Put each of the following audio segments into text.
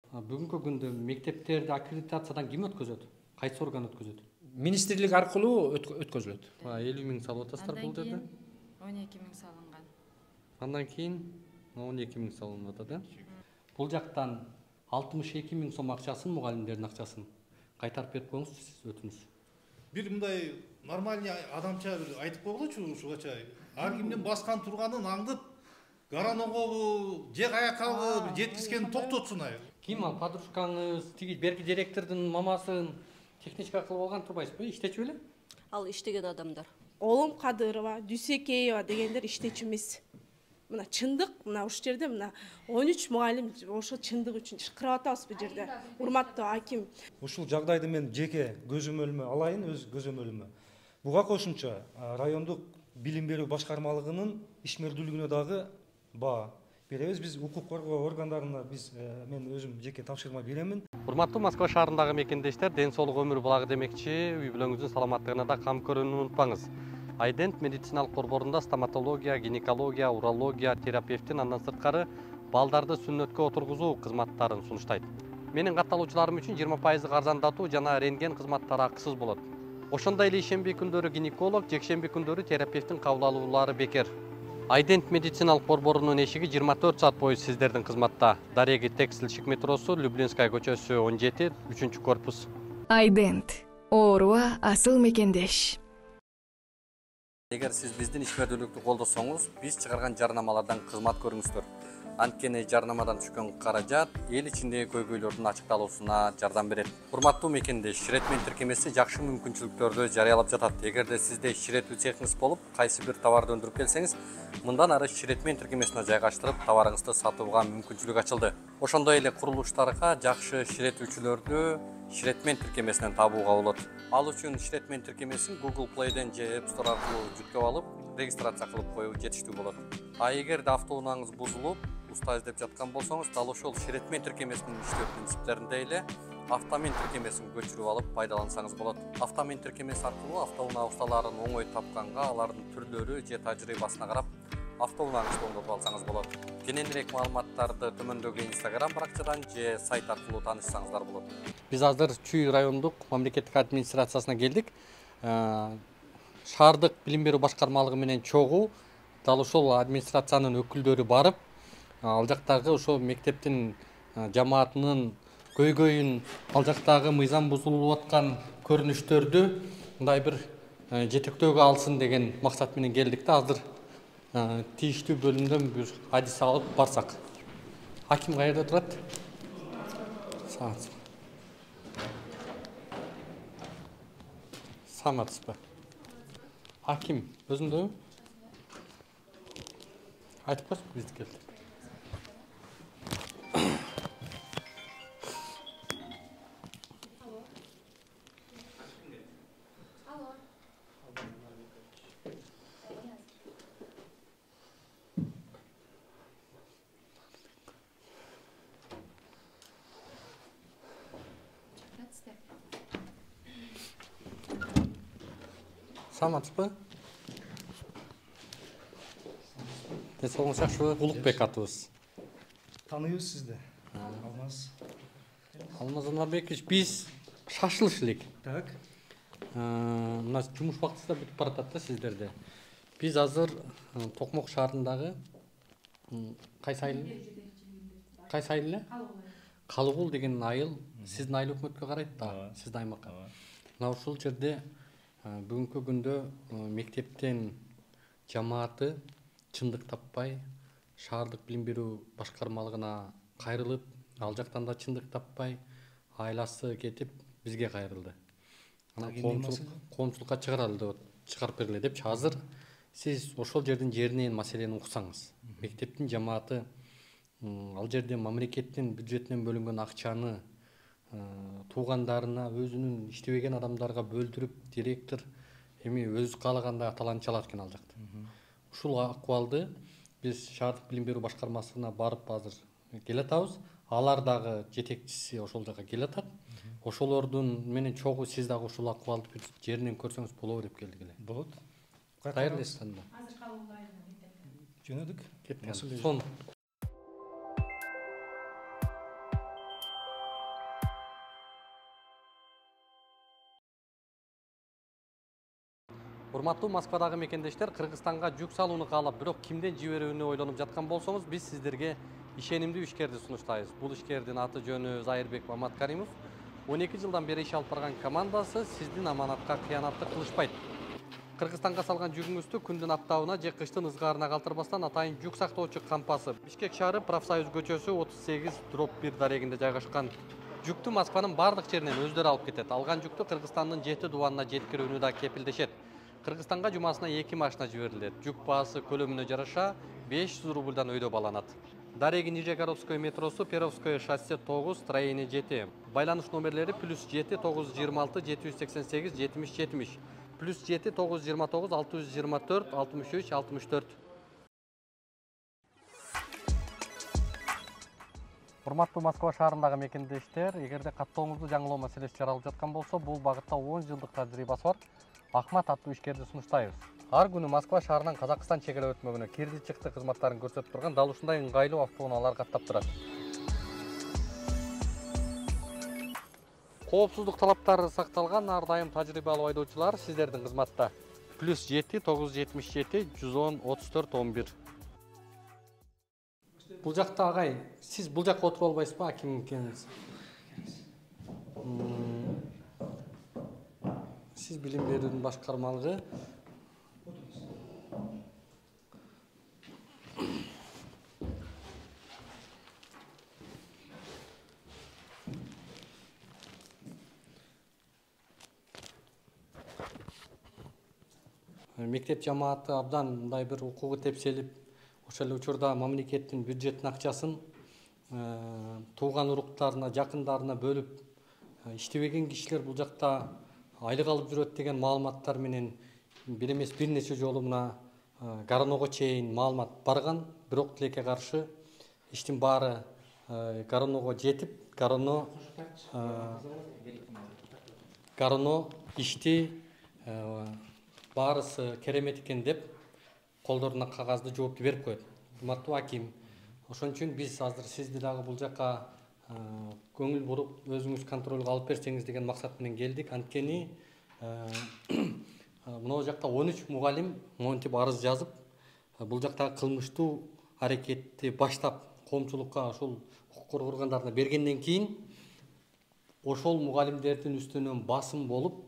Бүгүнкү күндө мектептерди аккредитациядан ким өткөзөт? Кайсы орган өткөзөт? Министрлик аркылуу өткөзүлөт. 50.000 салып атасыздар бул жерде. 12.000 салынган. Андан кийин 12.000 салынып атат, Бул жактан 62.000 сом акчасын, мугалимдердин акчасын кайтарып берип коюңуз, сиз өтүнүч. Бир мындай нормальный адамча бир айтып койгучу ушугача. Ар кимдин баскан турганын аңдып, Гарановго же каякабы жеткизгенин токтотсун ай. Ким ал подружкаңыз, тиги берки директордун мамасын техничка кылып алган турбайсызбы? Иштечү беле? Ал иштеген адамдар. Олум Кадырова, Дүйсекеева дегендер иштечү эмес. Мына чындык, мына ушул жерде мына 13 мугалим ошо чындык үчүн чыкырып атабыз бул жерде. Урматтуу аким. Ушул жагдайды мен жеке көзөмөлүмө алайын, өз көзөмөлүмө. Буга кошумча райондук билим берүү башкармалыгынын ишмердүүлүгүнө дагы баа беребиз. Биз укук коргоо органдарына мен өзүм жеке тапшырма беремин. Урматтуу Москва шаарындагы мекендештер, ден соолук өмүр булагы демекчи, үй бүлөңүздүн саламаттыгына да кам көрүүнү унутпаңыз. Айдент медициналык борборунда стоматология, гинекология, урология, терапевтин андан сырткары балдарды сүннөткө отургузуу кызматтарын сунуштайт. Менин катталуучуларым үчүн 20% арзандатуу жана рентген кызматтары акысыз болот. Ошондой эле ишемби күндөрү гинеколог, жекшемби күндөрү терапевтин кабыл алуулары бекер. Айдент медициналык борборунун эшиги 24 саат бою сиздердин кызматта. Дареги текстилшик метросу, Люблинская көчөсү 17, 3-корпус. Айдент. Ооруга асыл мекендеш. Эгер сиз биздин ишмердүүлүктү колдосоңуз, биз чыгарган жарнамалардан кызмат көрүңүздөр. Анткени жарнамадан түшкөн каражат эл ичиндеги көйгөйлөрдүн ачыкталуусуна жардам берет. Урматтуу мекендеш, Ширетмен тиркемеси жакшы мүмкүнчүлүктөрдү жарыялап жатат. Эгерде сизде ширетүү цехиңиз болуп, кайсы бир товарды өндүрүп келсеңиз, мындан ары Ширетмен тиркемесине жайгаштырып, товарыңызды сатууга мүмкүнчүлүк ачылды. Ошондой эле курулуштарга жакшы ширетүүчүлөрдү Ширетмен тиркемесинен табууга болот. Ал үчүн Ширетмен тиркемесин Google Play'ден же App Store аркылуу жүктөп алып, регистрация кылып коюу жетиштүү болот. А эгерде автоунааңыз бузулуп, уста издеп жаткан болсоңуз, дал ошол Ширетмен тиркемесинин иштөө принциптеринде эле Автомен тиркемесин көчүрүп алып пайдалансаңыз болот. Автомен тиркемеси аркылуу автоунаа усталарын оңой тапканга, алардын түрлөрү же тажрыйбасына карап, автоунааңызды оңдотуп алсаңыз болот. Кененирээк маалыматтарды төмөндөгү Instagram баракчадан же сайт аркылуу таанышсаңыздар болот. Биз азыр Чүй райондук мамлекеттик администрациясына келдик. Шаардык билим берүү башкармалыгы менен чогуу дал ошол администрациянын өкүлдөрү барып, ал жактагы ошо мектептин жамаатынын көйгөйүн, ал жактагы мыйзам бузулуп аткан көрүнүштөрдү мындай бир жетектөөгө алсын деген максат менен келдик да. Азыр тийиштүү бөлүмдөн бир адис алып барсак. Аким каерде турат? Саламатсызбы? Аким өзүндөбү? Айтып коесузбу, бизди келди. Саламатсызбы? Денсаулыгыңыз жакшыбы? Улукбек атыбыз. Тааныбыз сизди. Алмаз Анарбекович, биз шашылыш элек. Так. Мына жумуш убактысы да бүтүп баратат да сиздерде. Биз азыр Токмок шаарындагы кайсы айыл эле? Калыгул деген айыл, сиздин айыл өкмөткө карайт да, сиздин аймакка. Мына ушул жерде бүгүнкү күндө мектептен жамааты чындык таппай шаардык билим берүү башкармалыгына кайрылып, ал жактан да чындык таппай айласы кетип бизге кайрылды. Анан коомчулукка чыгарып бергиле депчи. Азыр сиз ошол жердин жеринен маселени уксаңыз, мектептин жамааты ал жерде мамлекеттин бюджетинен бөлүнгөн акчаны туугандарына, өзүнүн иштебеген адамдарга бөлдүрүп, директор эми өзү каалагандай аталанча алат экен ал жакта. Ушул акыбалды биз шаардык билим берүү башкармасына барып азыр келатабыз. Алар дагы жетекчиси ошол жака келатат. Ошолордун менен чогуу сиз дагы ушул акыбалды бир жеринен көрсөңүз болобу деп келдик эле. Болот. Кайерлесиз анда? Азыр калуулайын. Жөнөдүк. Кеттик. Урматтуу Москвадагы мекендештер, Кыргызстанга жүк салууну каалап, бирок кимден жиберүүнү ойлонуп жаткан болсоңуз, биз сиздерге ишенимдүү ишкерди сунуштайбыз. Бул ишкердин аты жөнү Зайырбек Маматкаримов. 12 жылдан бери иш алып барган командасы сиздин аманатка кыянатты кылышпайт. Кыргызстанга салган жүгүңүздү күндүн аптабына же кыштын ызгаарына калтырбастан атайын жүк сактоочу кампасы Бишкек шаары Профсоюз көчөсү 38/1 дарегинде жайгашкан жүктү Москванын бардык жеринен өздөрү алып кетет. Алган жүктү Кыргызстандын 7 дубанына жеткирүүнү да кепилдешет. Кыргызстанга жумасына 2 машина жиберилет. Жүк баасы көлөмүнө жараша 500 рубльдан өйдө баланат. Дареги Нижегородское метросу, Перовское шоссе 9, строение 7. Байланыш номерлери +7 926 788 70 70, +7 929 624 63 64. Урматтуу Москва шаарындагы мекендештер, эгерде каттооңузду жаңылоо маселеси жаралып жаткан болсо, бул багытта 10 жылдык тажрыйбасы бар Ахмат аттуу ишкерди сунуштайбыз. Ар күнү Москва шаарынан Казакстан чегара өтмөгүнө кирди чыкты кызматтарын көрсөтүп турган дал ушундай ыңгайлуу автоунаалар каттап турат. Коопсуздук талаптары сакталган ар дайым тажрыйбалуу айдоочулар сиздердин кызматта. +7 977 110 34 11. Бул жакта агай, сиз бул жакка отуруп албайсызбы, аким экениңиз? Сиз билим берүүнүн башкармалыгы. Мектеп жамааты абдан мындай бир укугу тепселип, ошол эле учурда мамлекеттин бюджеттин акчасын тууган уруктарына, жакындарына бөлүп иштебеген кишилер бул жакта айлык алып жүрөт деген маалыматтар менен бир эмес бир нече жолу мына Гароного чейин маалымат барган, бирок тилекке каршы иштин баары Гароного жетип, Гароно ишти баарысы керемет экен деп колдоруна кагазды жоопту берип коет. Урматтуу аким, ошон үчүн биз азыр сизди дагы бул жакка көңүл буруп, өзүңүз контролго алып берсеңиз деген максат менен келдик. Анткени мына жакта 13 мугалим монтип арыз жазып, бул жактагы кылмыштуу аракетти баштап коомчулукка ошол укук коргоо органдарына бергенден кийин ошол мугалимдердин үстүнөн басым болуп,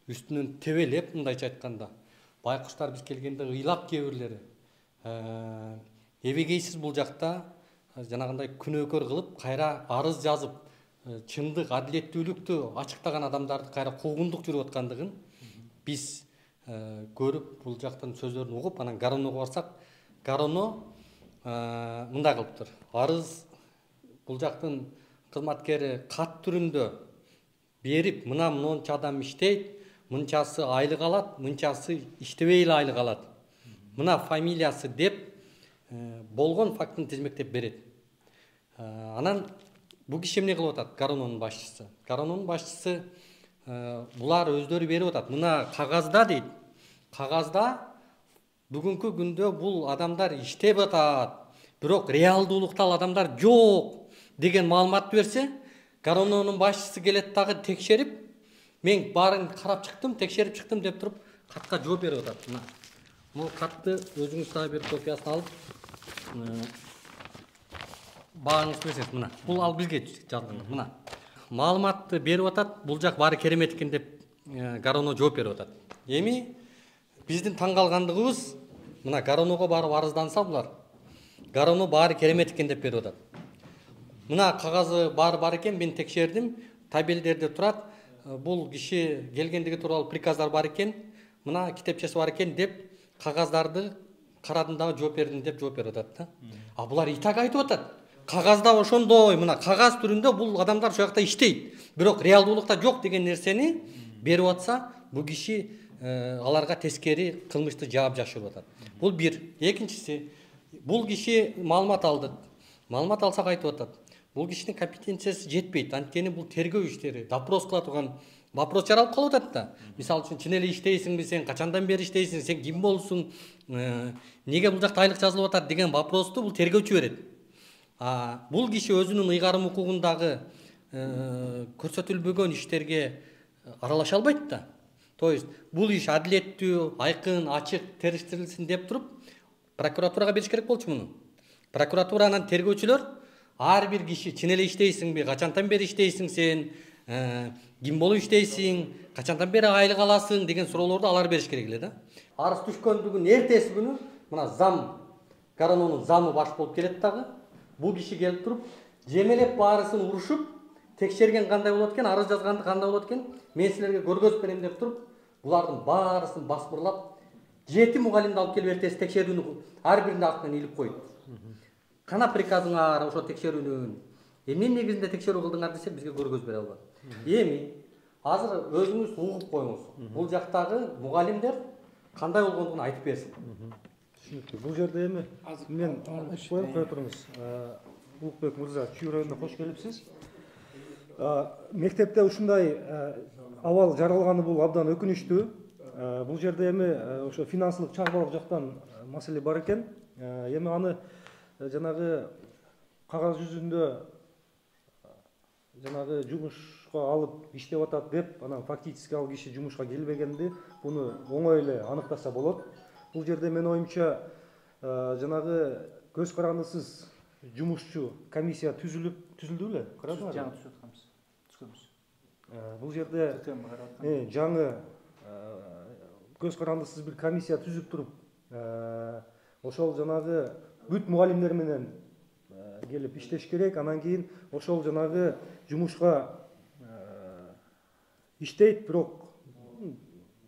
үстүнөн тебелеп, мындайча айтканда, байкуштар биз келгенде ыйлап кээ бирлери эбегейсиз бул жакта жанагындай күнөөкөр кылып, кайра арыз жазып, чындык, адилеттүүлүктү ачыктаган адамдарды кайра куугундук жүрүп аткандыгын биз көрүп, бул жактын сөздөрүн угуп, анан Гароного барсак, Гароно мындай кылыптыр. Арыз бул жактын кызматкери кат түрүндө берип, мына монча адам иштейт, мынчасы айлык алат, мынчасы иштебей эле айлык алат. Мына фамилиясы деп болгон фактын тизмектеп берет. Анан бул киши эмне кылып атат? Гарононун башчысы. Гарононун башчысы булар өздөрү берип атат. Мына кагазда дейт. Кагазда бүгүнкү күндө бул адамдар иштеп атат, бирок реалдуулукта ал адамдар жок деген маалыматты берсе, Гарононун башчысы келет дагы текшерип, мен баарын карап чыктым, текшерип чыктым деп туруп, катка жооп берип атат. Мына бул катты өзүңүз дагы бир копиясын алып, бааңызды берсеңиз, мына. Бул ал бизге жазган. Мына маалыматты берип атат, бул жак баары керемет экен деп Гароно жооп берип атат. Эми биздин таң калгандыгыбыз, мына Гароного барып арызданса булар, Гароно баары керемет экен деп берип атат. Мына кагазы баары бар экен, мен текшердим, табелдерде турат. Бул киши келгендиги тууралуу приказдар бар экен, мына китепчеси бар экен деп кагаздарды карадым дагы жооп бердим деп жооп берип атат да. А булар и так айтып атат. Кагазда ошондой, мына кагаз түрүндө бул адамдар ошол жакта иштейт, бирок реалдуулукта жок деген нерсени берип атса, бул киши аларга тескери кылмышты жаап жашырып атат. Бул бир. Экинчиси, бул киши маалымат алдык. Маалымат алсак айтып атат. Бул кишинин компетенциясы жетпейт. Анткени бул тергөө иштери, допрос кыла турган вопрос жаралып калып атат да. Мисалы үчүн, чын эле иштейсиңби сен, качандан бери иштейсиң, сен ким болсуң, неге бул жакта айлык жазылып атат деген вопросту бул тергөөчү берет. Бул киши өзүнүн ыйгарым укугундагы көрсөтүлбөгөн иштерге аралаша албайт да. То есть бул иш адилеттүү, айкын, ачык териштирилсин деп туруп прокуратурага бериш керек болчу муну. Прокуратура анан тергөөчүлөр ар бир киши чын эле иштейсиңби, качантан бери иштейсиң сен, ким болуп иштейсиң, качантан бери айлык аласың деген суроолорду алар бериш керек эле да. Арыз түшкөндүгүн эртеси күнү мына зам Гаранонун замы баш болуп келет дагы. Бул киши келип туруп жемелеп баарысын урушуп, текшерген кандай болот экен, арыз жазганды кандай болот экен, мен силерге көргөзүп берем деп туруп, булардын баарысын басмырлап, 7 мугалимди алып келип эртеси текшерүүнү ар биринин артынан илип койду. Кана приказыңар ошо текшерүүнүн? Эмне негизинде текшерүү кылдыңар десе бизге көргөзүп бере албады. Эми азыр өзүңүз угуп коюңуз. Бул жактагы мугалимдер кандай болгондугун айтып берсин. Түшүнүктүү. Бул жерде эми мен коем, кое туруңуз. Улукбек мырза, Чүй районуна кош келипсиз. Мектепте ушундай абал жаралганы бул абдан өкүнүчтүү. Бул жерде эми ошо финансылык чагбалык жактан маселе бар экен. Эми аны жанагы кагаз жүзүндө жанагы жумушка алып иштеп атат деп, анан фактически ал киши жумушка келбегенди, буну оңой эле аныктаса болот. Бул жерде мен оюмча жанагы көз карандысыз жумушчу комиссия түзүлдү беле? Карадыңарбы? жаңы түзүп атканбыз. Түзгөнбүз. Бул жерде жаңы көз карандысыз бир комиссия түзүп туруп, ошол жанагы бүт мугалимдер менен келип иштеш керек. Анан кийин ошол жанагы жумушка иштейт, бирок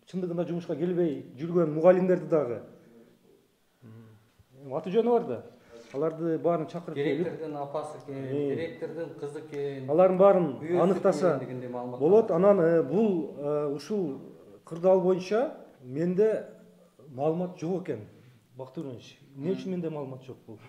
чындыгында жумушка келбей жүргөн мугалимдерди дагы аты жөнү бар да. Аларды баарын чакырып келип, Директордун апасы экен, директордун кызы экен. алардын баарын аныктаса болот. Анан бул ушул кырдаал боюнча менде маалымат жок экен. Бактырович, эмне үчүн менде маалымат жок бул?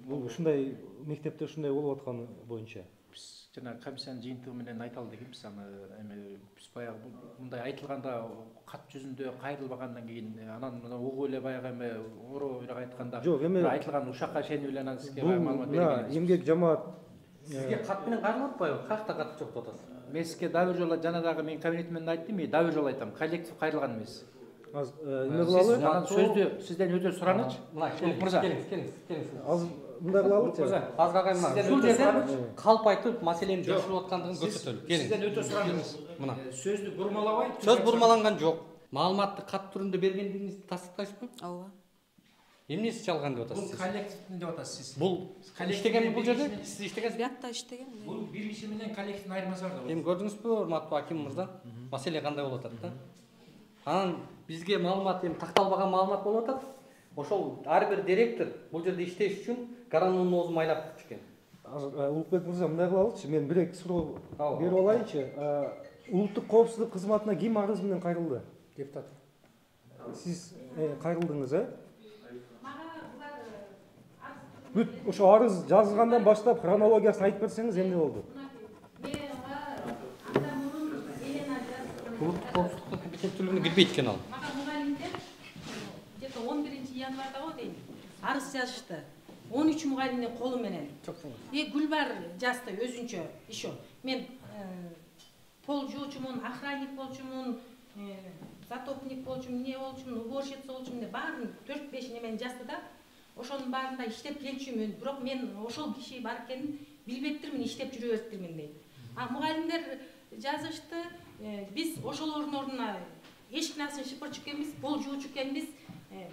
Бул ушундай мектепте ушундай болуп атканы боюнча. Биз жана комиссиянын жыйынтыгы менен айта дегенбиз. Аны эми биз баягы мындай айтылганда кат жүзүндө кайрылбагандан кийин анан угуп эле баягы эми орообуйраак айтканда Жок, эми айтылган ушакка ишенип эле анан сизге бул маалымат мына берген. эмгек жамаат Сизге кат менен кайрылып атпайбы? Каякта кат жок деп атасыз? Мен сизге дагы бир жолу жана дагы менин кабинетимде айттым, дагы бир жолу айтам. Коллектив кайрылган эмес. эме кылалы. Анан сөздү сизден өтө суранычы. Мына Мырза. келиңиз. Азыр мындай кылалычы. Азыр агай мына Сизден ушул өтө жерде сураныч. калп айтып маселени жашырып аткандыгын көрсөтөлү. Сизден Келиңиз. өтө сураныңыз. Мына. Сөздү бурмалабай. Сөз бурмаланган жок. Маалыматты кат түрүндө бергендигиңизди тастыктайсызбы? ооба. Эмнеси чалган деп Бул атасыз сиз? коллективдин деп атасыз сиз. Бул иштегенби бул жерде? Сиз иштегенсизби? Биякта иштеген. Бул бир киши менен коллективдин айырмасы бар да. Эми көрдүңүзбү, урматтуу аким мырза? Маселе кандай болуп атат да? Анан бизге маалымат эми такталбаган маалымат болуп атат. Ошол ар бир директор бул жерде иштеш үчүн Гаранонун оозун майлап чыккан. Улукбек мырза, мындай кылалычы, мен бир эки суроо берип алайынчы. Улуттук коопсуздук кызматына ким арыз менен кайрылды? Депутат. Сиз кайрылдыңыз, Бүт ошо арыз жазылгандан баштап хронологиясын айтып берсеңиз эмне болду? Улуттук коопсуздуктун компетенттүүлүгүнө кирбейт экен ал. Мага мугалимдер где-то 11 январда го дейм арыз жазышты. 13 мугалимдин колу менен. Гүлбар жазды өзүнчө еще. Мен пол жуучумун, охранник болчумун, затопник болчумун, эмне болчумун, уборщица болчумун деп баарын 4-5 немени жазды да. Ошонун баарында иштеп келчүмүн, бирок мен ошол киши бар экенин билбептирмин, иштеп жүрө бериптирмин дейт. Мугалимдер жазышты, биз ошолордун ордуна эшик насын шыпырчу экенбиз, пол жуучу экенбиз,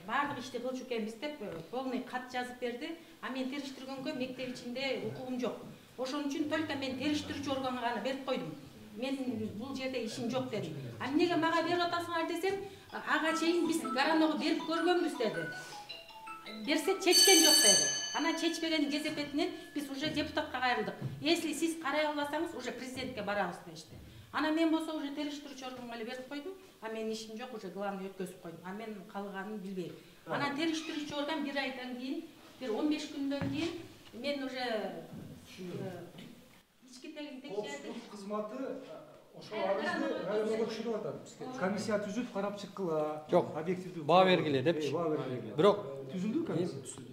баардык ишти кылчу экенбиз деп полный кат жазып берди. Мен териштиргөнгө мектеп ичинде укугум жок. Ошон үчүн только мен териштирүүчү органга гана берип койдум. Мен бул жерде ишим жок дедим. Эмнеге мага берип атасыңар десем, ага чейин биз Гараного берип көргөнбүз деди. Берсе чечкен жок деди. Ана чечпеген кезепетинен биз уже депутатка кайрылдык. Если сиз карай албасаңыз, уже президентке барабыз дешти. Ана мен болсо уже териштирүүчү органга эле берип койдум. Менин ишим жок, уже главный өткөзүп койдум. Мен калганын билбейм. Ана териштирүүчү орган бир айдан кийин, бир 15 күндөн кийин мен уже ички текшерди. Кызматы ошол арызды районго түшүрүп атат. Комиссия түзүп карап чыккыла. Жок, объективдүү баа бергиле депчи. Баа бергиле. Бирок түзүлдү комиссия.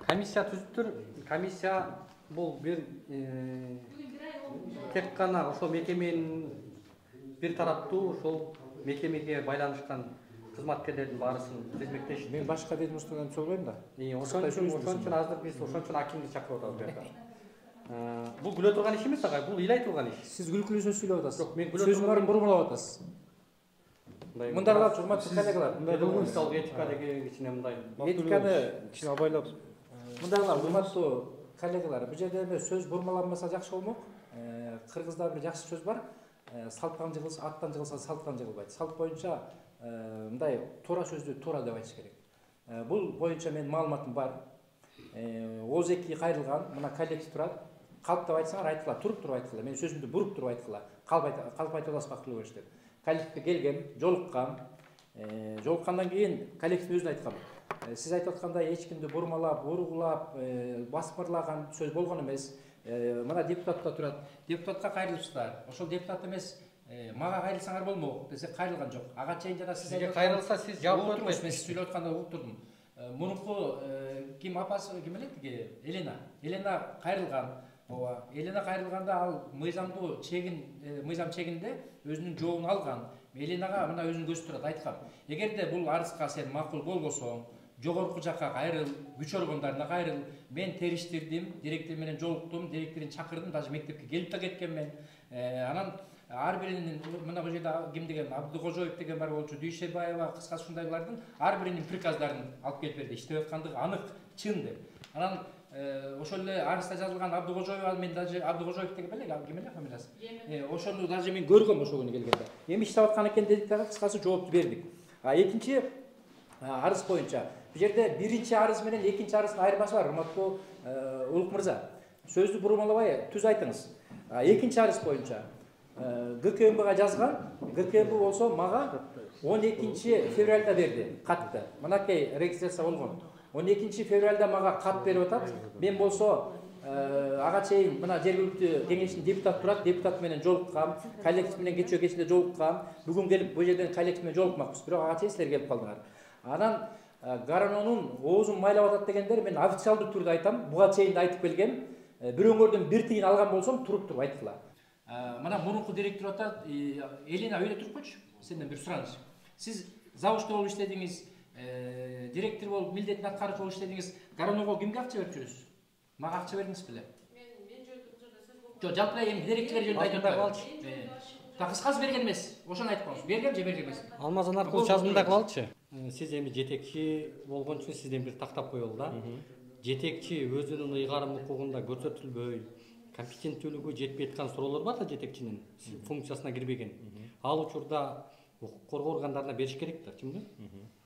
комиссия түзүптүр. Комиссия бул бир тек гана ошол мекеменин бир тараптуу ошол мекемеге байланышкан кызматкерлердин баарысын тизмектеш. Мен башка ведомстводон сорбойм да. Ошон үчүн азыр биз ошон үчүн акимди чакырып атабыз бу жакта. Бул күлө турган иш эмес агай, бул ыйлай турган иш. Сиз күлкүлүү сөз сүйлөп атасыз. Жок, мен күлө сөзүн баарын бурмалап атасыз. Мындайлап урматтуу коллегалар, мисалы этика деген кичине мындай. этиканы кичине абайлап. мындайлар урматтуу коллегалар, бул жерде эме сөз бурмаланбаса жакшы болмок. Кыргызда бир жакшы сөз бар. Салттан жыгылса, аттан жыгылса салттан жыгылбайт. Салт боюнча мындай туура сөздү туура деп айтыш керек. Бул боюнча менин маалыматым бар. Оз эки кайрылган, мына коллектив турат. Калп деп айтсаңар айткыла, туруп туруп айткыла. Мен сөзүмдү буруп туруп айткыла. Калп айтып атасызбак кылып бериш деп. Коллективге келгем, жолуккам. Жолуккандан кийин коллектив өзүн айткан. Сиз айтып аткандай эч кимди бурмалап, ургулап, басмырлаган сөз болгон эмес. Мына депутат да турат. Депутатка кайрылыпсыздар. Ошол депутат эмес, мага кайрылсаңар болмок десе кайрылган жок. Ага чейин жана сиз Сизге кайрылса сиз жабып отурмуш. Мен сүйлөп атканда угуп турдум. Мурунку ким апасы ким эле тиги Елена. Елена кайрылган. Ооба. Елена кайрылганда ал мыйзамдуу мыйзам чегинде өзүнүн жообун алган. Еленага мына өзүнүн көзү турат айткан. Эгерде бул арызга сен макул болбосоң, жогорку жакка кайрыл, күч органдарына кайрыл. Мен териштирдим, директор менен жолуктум, директорун чакырдым, даже мектепке келип да кеткенмен. Анан ар биринин мына бул жерде ким деген Абдыкожоев деген бар болчу, Дүйшебаева, кыскасы ушундайлардын ар биринин приказдарын алып келип берди. Иштеп аткандыгы анык, чын деп. Анан ошол эле арызда жазылган Абдыкожоев, мен даже Абдыкожоев деген беле, ким эле фамилиясы? Ошону даже мен көргөм ошол күнү келгенде. Эми иштеп аткан экен дедик дагы, кыскасы жоопту бердик. Экинчи арыз боюнча бул жерде биринчи арыз менен экинчи арыздын айырмасы бар, урматтуу Улук мырза. Сөздү бурмалабай түз айтыңыз. Экинчи арыз боюнча ГКМБга жазган, ГКМБ болсо мага 12 февралда берди катты. Мынакей регистрация болгон. 12 февралда мага кат берип атат. Мен болсо ага чейин мына жергиликтүү кеңештин депутаты турат, депутат менен жолуккам, коллектив менен кечээ кечинде жолуккам. Бүгүн келип бул жерден коллектив менен жолукмакпыз, бирок ага чейин силер келип калдыңар. Анан Гаранонун оозун майлап атат дегендер мен официалдуу түрдө айтам, буга чейин да айтып келгем. Бирөөңөрдөн бир тиын алган болсом туруп туруп айткыла. Мына мурунку директор атат, Елена өйдө туруп койчу. Сенден бир сураныч. Сиз завучта болуп иштедиңиз, директор болуп милдетин аткарып болуп иштедиңиз. Гараного кимге акча берип жүрөсүз? Мага акча бердиңиз беле? Мен жөнүндө бул жерде сөз болду. Жок, жалпы эми директорлор жөнүндө айтып атпайбы? Кыскасы берген эмес. Ошону айтып коңуз. Берген же берген эмес? Алмазан аркылуу жазымда кылалычы. Сиз эми жетекчи болгон үчүн сизден бир тактап коелу да. Жетекчи өзүнүн ыйгарым укугунда көрсөтүлбөй, компетенттүүлүгү жетпей аткан суроолор бар да жетекчинин функциясына кирбеген. Ал учурда укук коргоо органдарына бериш керек да, чынбы?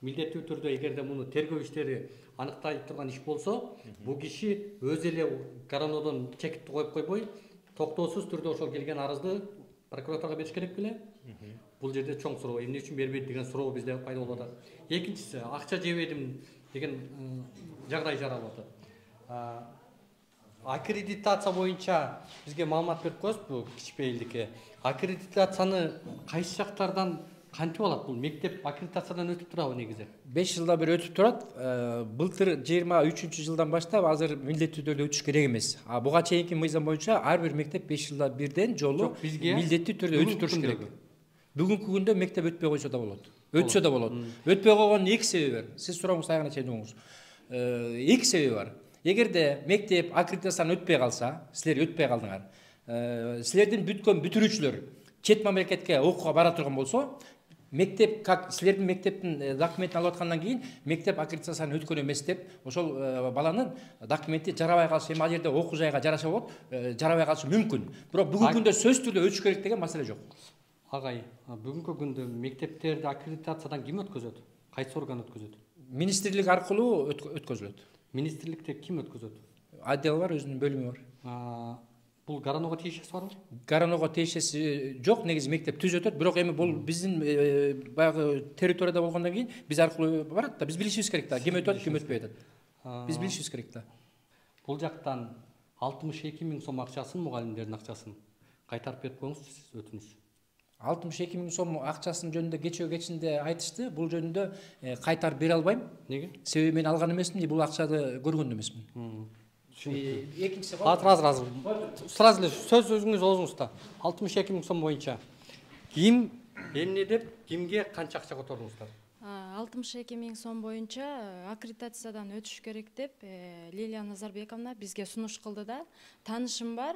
Милдеттүү түрдө эгерде муну тергөө иштери аныктай турган иш болсо, бул киши өзү эле Гаранодон чекитти коюп койбой, токтоосуз түрдө ошол келген арызды прокуратурага бериш керек беле? Бул жерде чоң суроо, эмне үчүн бербейт деген суроо бизде пайда болуп атат. Экинчиси, акча жебедим деген жагдай жаралып атат. Аккредитация боюнча бизге маалымат берип коесузбу кичпейилдикке? Аккредитацияны кайсы жактардан кантип алат? Бул мектеп аккредитациядан өтүп турабы негизи? 5 жылда бир өтүп турат. Былтыр 23-жылдан баштап азыр милдеттүү түрдө өтүш керек эмес. Буга чейинки мыйзам боюнча ар бир мектеп 5 жылда бирден жолу милдеттүү түрдө өтүп туруш керек. Бүгүнкү күндө мектеп өтпөй койсо да болот. Өтсө да болот. Өтпөй койгондун эки себеби бар. Сиз сурооңузду аягына чейин угуңуз. Эки себеби бар. Эгерде мектеп аккредитациядан өтпөй калса, силер өтпөй калдыңар. Силердин бүткөн бүтүрүүчүлөр чет мамлекетке окууга бара турган болсо, мектеп как силердин мектептин документин алып аткандан кийин мектеп аккредитациядан өткөн эмес деп, ошол баланын документи жарабай калышы, эми ал жерде окуу жайга жараша болот, жарабай калышы мүмкүн. Бирок бүгүнкү күндө сөзсүз түрдө өтүш керек деген маселе жок. Агай, бүгүнкү күндө мектептерди аккредитациядан ким өткөзөт? Кайсы орган өткөзөт? Министрлик аркылуу өткөзүлөт. Министрликте ким өткөзөт? Отдел бар, өзүнүн бөлүмү бар. Бул Гараного тиешеси барбы? Гараного тиешеси жок, негизи мектеп түз өтөт, бирок эми бул биздин баягы территорияда болгондон кийин биз аркылуу барат да, биз билишибиз керек да, ким өтөт, ким өтпөй атат. Биз билишибиз керек да. Бул жактан 62 000 сом акчасын, мугалимдердин акчасын кайтарып берип коюңузчу сиз, өтүнүч. 62 000 сом акчасын жөнүндө кечинде айтышты. Бул жөнүндө кайтарып бере албайм. Неге? Себеби мен алган эмесмин, бул акчаны көргөн эмесмин. Экинчиси Сразу эле сөз өзүңүз оозуңузда. 62 000 сом боюнча ким Эмне деп кимге канча акча котордуңуздар? 62 миң сом боюнча аккредитациядан өтүш керек деп Лилия Назарбековна бизге сунуш кылды да. Таанышым бар,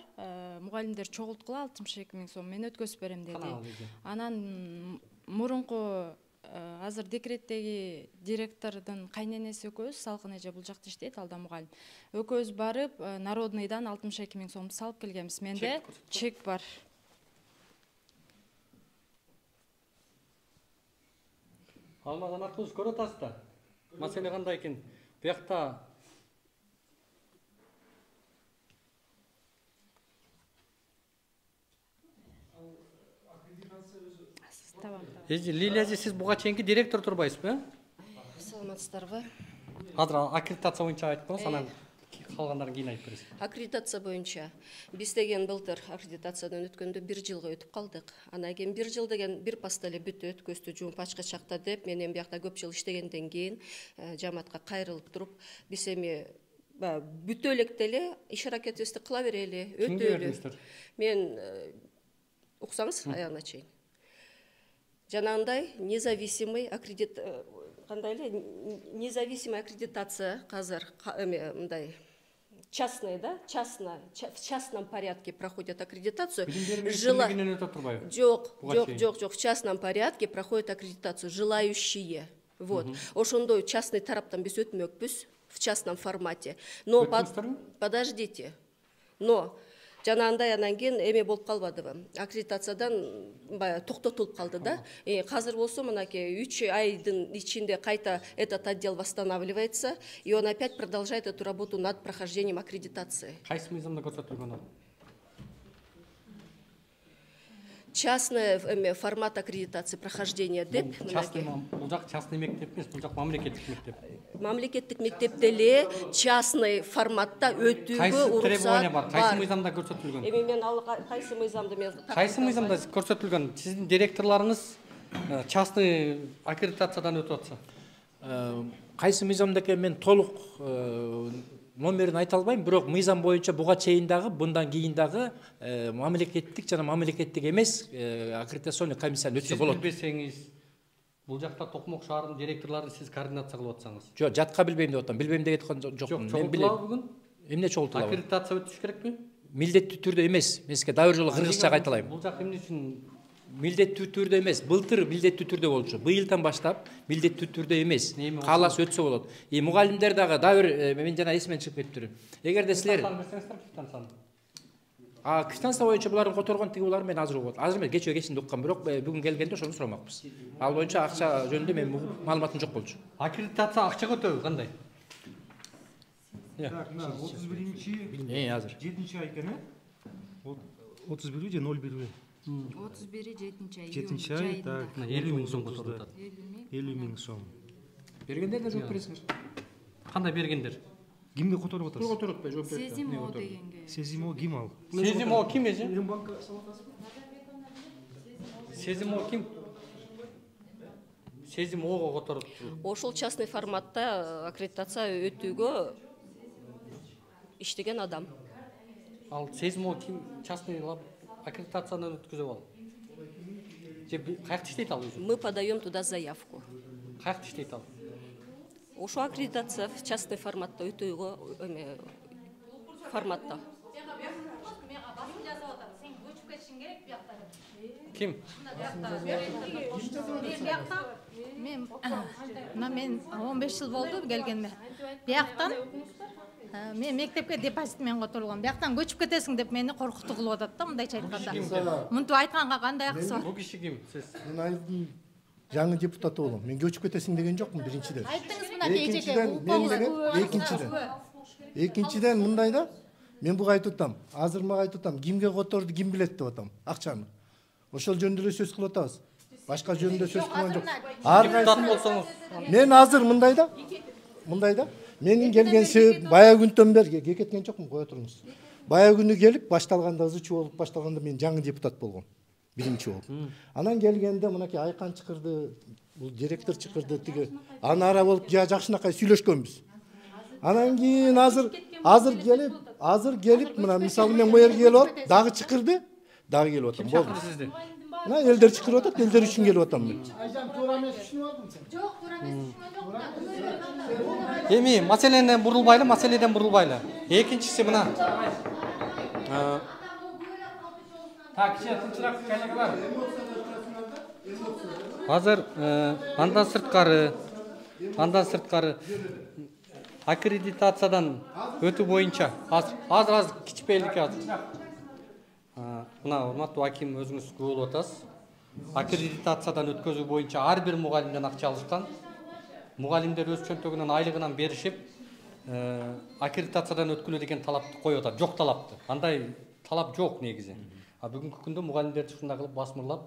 мугалимдер чогулткула 62 миң сом мен өткөзүп берем деди. Анан мурунку азыр декреттеги директордун кайненеси экөөбүз Салкын эже бул жакта иштейт, ал да мугалим. Экөөбүз барып Народныйдан 62 миң сомду салып келгенбиз. Менде чек бар. Алмазан Акулович көрүп атасыз да. Маселе кандай экен? Буякта Лилия эже, сиз буга чейинки директор турбайсызбы? Саламатсыздарбы? Азыр аккредитация боюнча айтып коңуз, анан калгандарын кийин айтып бересиз. Аккредитация боюнча биз деген былтыр аккредитациядан өткөндө 1 жылга өтүп калдык. Анан кийин 1 жыл деген бир паста эле бүтөт, көздү жумуп ачка чакта деп, мен эми биякта көп жыл иштегенден кийин жамаатка кайрылып туруп, биз эми бүтө электе эле иш аракетибизди кыла берели, өтөлү. Мен уксаңыз аягына чейин. Жанагындай независимый независимая аккредитация казыр мындай частный, да, в частном порядке проходят аккредитацию. Жок, в частном порядке проходят аккредитацию желающие. Вот. Ошондой частный тараптан биз өтмөкпүз в частном формате. Но подождите. Но жанагындай анан кийин эме болуп калбадыбы? Аккредитациядан баягы токтотулуп калды да. Азыр болсо мынакей 3 айдын ичинде кайта этот отдел восстанавливается, и он опять продолжает эту работу над прохождением аккредитации. Кайсы мыйзамда көрсөтүлгөн ал? Частный формат аккредитации прохождения деп. Бул жак частный мектеп эмес, бул жак мамлекеттик мектеп. Мамлекеттик мектепте эле частный форматта өтүүгө уруксат бар. Кайсы мыйзамда көрсөтүлгөн? Эми мен ал кайсы мыйзамды мен Кайсы мыйзамда көрсөтүлгөн? Сиздин директорлоруңуз частный аккредитациядан өтүп атса? Кайсы мыйзамда экен мен толук номерин айта албайм, бирок мыйзам боюнча буга чейин дагы, мындан кийин дагы мамлекеттик жана мамлекеттик эмес аккредитационный комиссияны өтсө болот. Сиз билбесеңиз, бул жакта Токмок шаарынын директорлорун сиз координация кылып аtsаңыз. Жок, жатка билбейм деп атам. Билбейм деп айткан жокмун. Мен билем. Бүгүн эмне чогултулабы? Аккредитация өтүш керекпи? Милдеттүү түрдө эмес. Мен сизге дагы бир жолу кыргызча кайталайм. Бул жак эмне үчүн милдеттүү түрдө эмес, былтыр милдеттүү түрдө болчу. Быйылдан баштап милдеттүү түрдө эмес. Кааласа өтсө болот. Мугалимдер дагы мен жана эсимен чыгып кетиптир. Эгерде силер квитанция боюнча булардын которгон тиги булар мен азыр угат. Азыр эмес, кечинде уккам, бирок бүгүн келгенде ошону сурамакпыз. Ал боюнча акча жөнүндө мен маалыматым жок болчу. Аккредитация акча өтөбү кандай? Так, 31-чи азыр 7-чи ай экен, 31 же 01 31 7-чи ай, так, 50 миң сом которулат. 50 миң сом. Бергендер да жооп бересиңер. Кандай бергендер? Кимге которуп атасыз? Которуп атпай жооп берет. Сезимо дегенге. Сезимо ким ал? Сезимо ким эже? Сезимо ким? Сезимого которуп. Ошол частный форматта аккредитация өтүүгө иштеген адам. Ал Сезимо ким частный аккредитациядан өткөзүп ал? Же каякта иштейт ал өзү? Мы подаем туда заявку. Каякта иштейт ал? Ошо аккредитация в частный форматта өтүүгө форматта. Ким? Мен 15 жыл болду келгениме. Бияктан мен мектепке депозит менен которулгам. Бияктан көчүп кетесиң деп мени коркутуу кылып атат да, мындайча айтканда. Мынтип айтканга кандай акысы бар? Бул киши ким? Сиз? Мен айылдын жаңы депутаты болом. Мен көчүп кетесиң деген жокмун биринчиден. Айттыңыз мына кечеке. Экинчиден мындай да, мен буга айтып атам. Азыр мага айтып атам, кимге которду ким билет деп атам, акчаны. Ошол жөнүндө эле сөз кылып атабыз. Башка жөнүндө сөз кылган жок. Ар кайсы болсоңуз. Мен азыр мындай да. Менин келген себеп баягы күндөн бери кеткен жокмун, кое туруңуз. Баягы күнү келип башталганда ызы чуу болуп башталганда мен жаңы депутат болгом. Биринчи болуп. Анан келгенде мынакей Айкан чыкырды, бул директор чыкырды тиги. Анара болуп жакшынакай сүйлөшкөнбүз. Анан кийин азыр келип мына мисалы мен мэр келип алып, дагы чыкырды, дагы келип атам. Болду. Мына элдер чакырып атат, элдер үчүн келип атам мен. Айжан туура эмес түшүнүп алдың сен? Жок, туура эмес түшүнүп Эми маселеден бурулбайлы. Экинчиси мына. Так, кичине тынчыраак коллегалар. Азыр андан сырткары аккредитациядан өтүү боюнча азыр кичпейлик азыр. Мына урматтуу аким өзүңүз күбө болуп атасыз. Аккредитациядан өткөзүү боюнча ар бир мугалимден акча алышкан. Мугалимдер өз чөнтөгүнөн айлыгынан беришип, аккредитациядан өткүлө деген талапты коюп атат. Жок талапты. Андай талап жок негизи. Бүгүнкү күндө мугалимдерди ушундай кылып басмырлап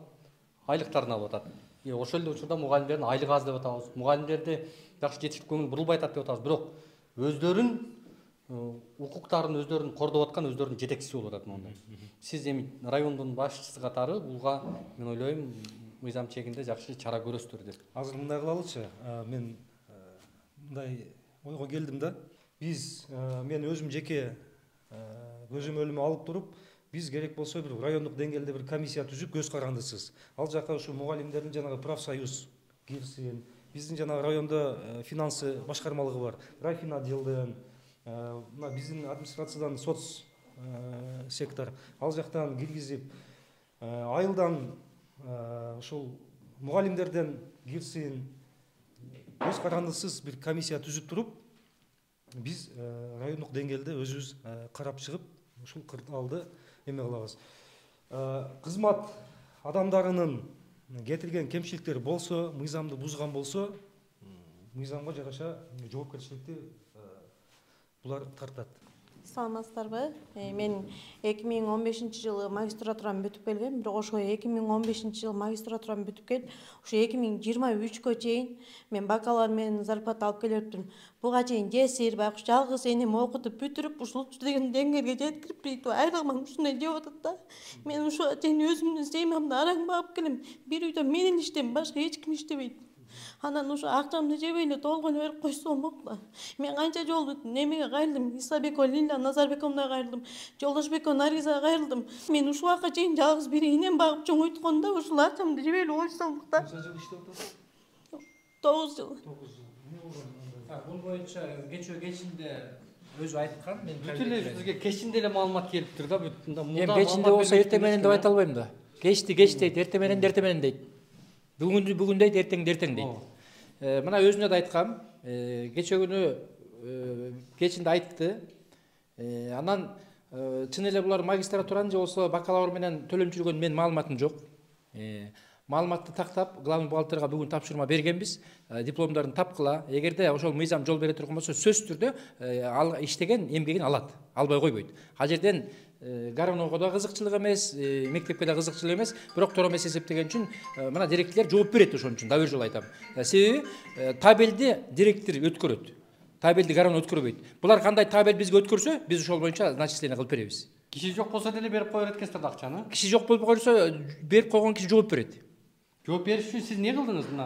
айлыктарын алып атат. Ошол эле учурда мугалимдердин айлыгы аз деп атабыз. Мугалимдерди жакшы жетиштик көңүл бурулбай атат деп атабыз. Бирок өздөрүн укуктарын өздөрүн кордоп аткан өздөрүнүн жетекчиси болуп атат мондай. Сиз эми райондун башчысы катары буга мен ойлойм мыйзам чегинде жакшы чара көрөсүздөр деп. Азыр мындай кылалычы, мен мындай ойго келдим да. Мен өзүм жеке көзөмөлүмө алып туруп, биз керек болсо бир райондук деңгээлде бир комиссия түзүп көз карандысыз. Ал жака ушу мугалимдердин жанагы профсоюз кирсин. Биздин жанагы райондо финансы башкармалыгы бар. Райфин отделден, мына биздин администрациядан соц сектор. Ал жактан киргизип, айылдан ушул мугалимдерден кирсин. Көз карандысыз бир комиссия түзүп туруп, биз райондук деңгээлде өзүбүз карап чыгып, ушул кырдаалды эме кылабыз. Кызмат адамдарынын кетирген кемчиликтери болсо, мыйзамды бузган болсо, мыйзамга жараша жоопкерчиликти булар тартат. Саламатсыздарбы? Мен 2015-жылы магистратураны бүтүп келгем, бирок ошо 2015-жылы магистратураны бүтүп келип, ошо 2023-кө чейин мен бакалавр менен зарплата алып келиптирмин. Буга чейин жесир, байкуш жалгыз энем окутуп бүтүрүп, ушул деген деңгээлге жеткирип, айлыгым ушундай жеп атат да. Мен ушуга чейин өзүмдүн семьямды араң багып келем. Бир үйдө менен иштейм, башка эч ким иштебейт. Анан ушу акчамды жебей эле толук эле берип койсом болот да. Мен канча жолу немеге кайрылдым, Исабекова Лилия Назарбековна кайрылдым, Жолдошбекова Наргизага кайрылдым. Мен ушул убакка чейин жалгыз бир энем багып чоңойтконда ушул акчамды жебей эле койсом да. Канча жыл иштеп атасыз? 9 жыл. 9 жыл. Бул боюнча кечинде өзү айткан, мен бүт эле бизге кечинде эле маалымат келиптир да, бүт мында. Эми кечинде болсо эртең менен деп айта албайм да. Кечти дейт, эртең менен дейт. Бүгүн дейт, эртең дейт. Мына өзүнө да айткам, кече күнү кечинде айтты. Анан чын эле булар магистратураны же болсо бакалавр менен төлөнүп жүргөн менин маалыматым жок. Маалыматты тактап, главный бухгалтерга бүгүн тапшырма бергенбиз. Дипломдарын тапкыла. Эгерде ошол мыйзам жол бере турган болсо, сөзсүз түрдө иштеген эмгегин алат, албай койбойт. Ал жерден Гарановго да кызыкчылык эмес, мектепке да кызыкчылык эмес, бирок туура эмес эсептеген үчүн мына директорлор жооп берет ошон үчүн, да бир жолу айтам. Себеби табелди директор өткөрөт. Табелди Гаранов өткөрбөйт. Булар кандай табел бизге өткөрсө, биз ошол боюнча начисление кылып беребиз. Киши жок болсо деле берип коер экенсиздер да акчаны. Киши жок болуп койсо, берип койгон киши жооп берет. Жооп бериш үчүн сиз эмне кылдыңыз мына?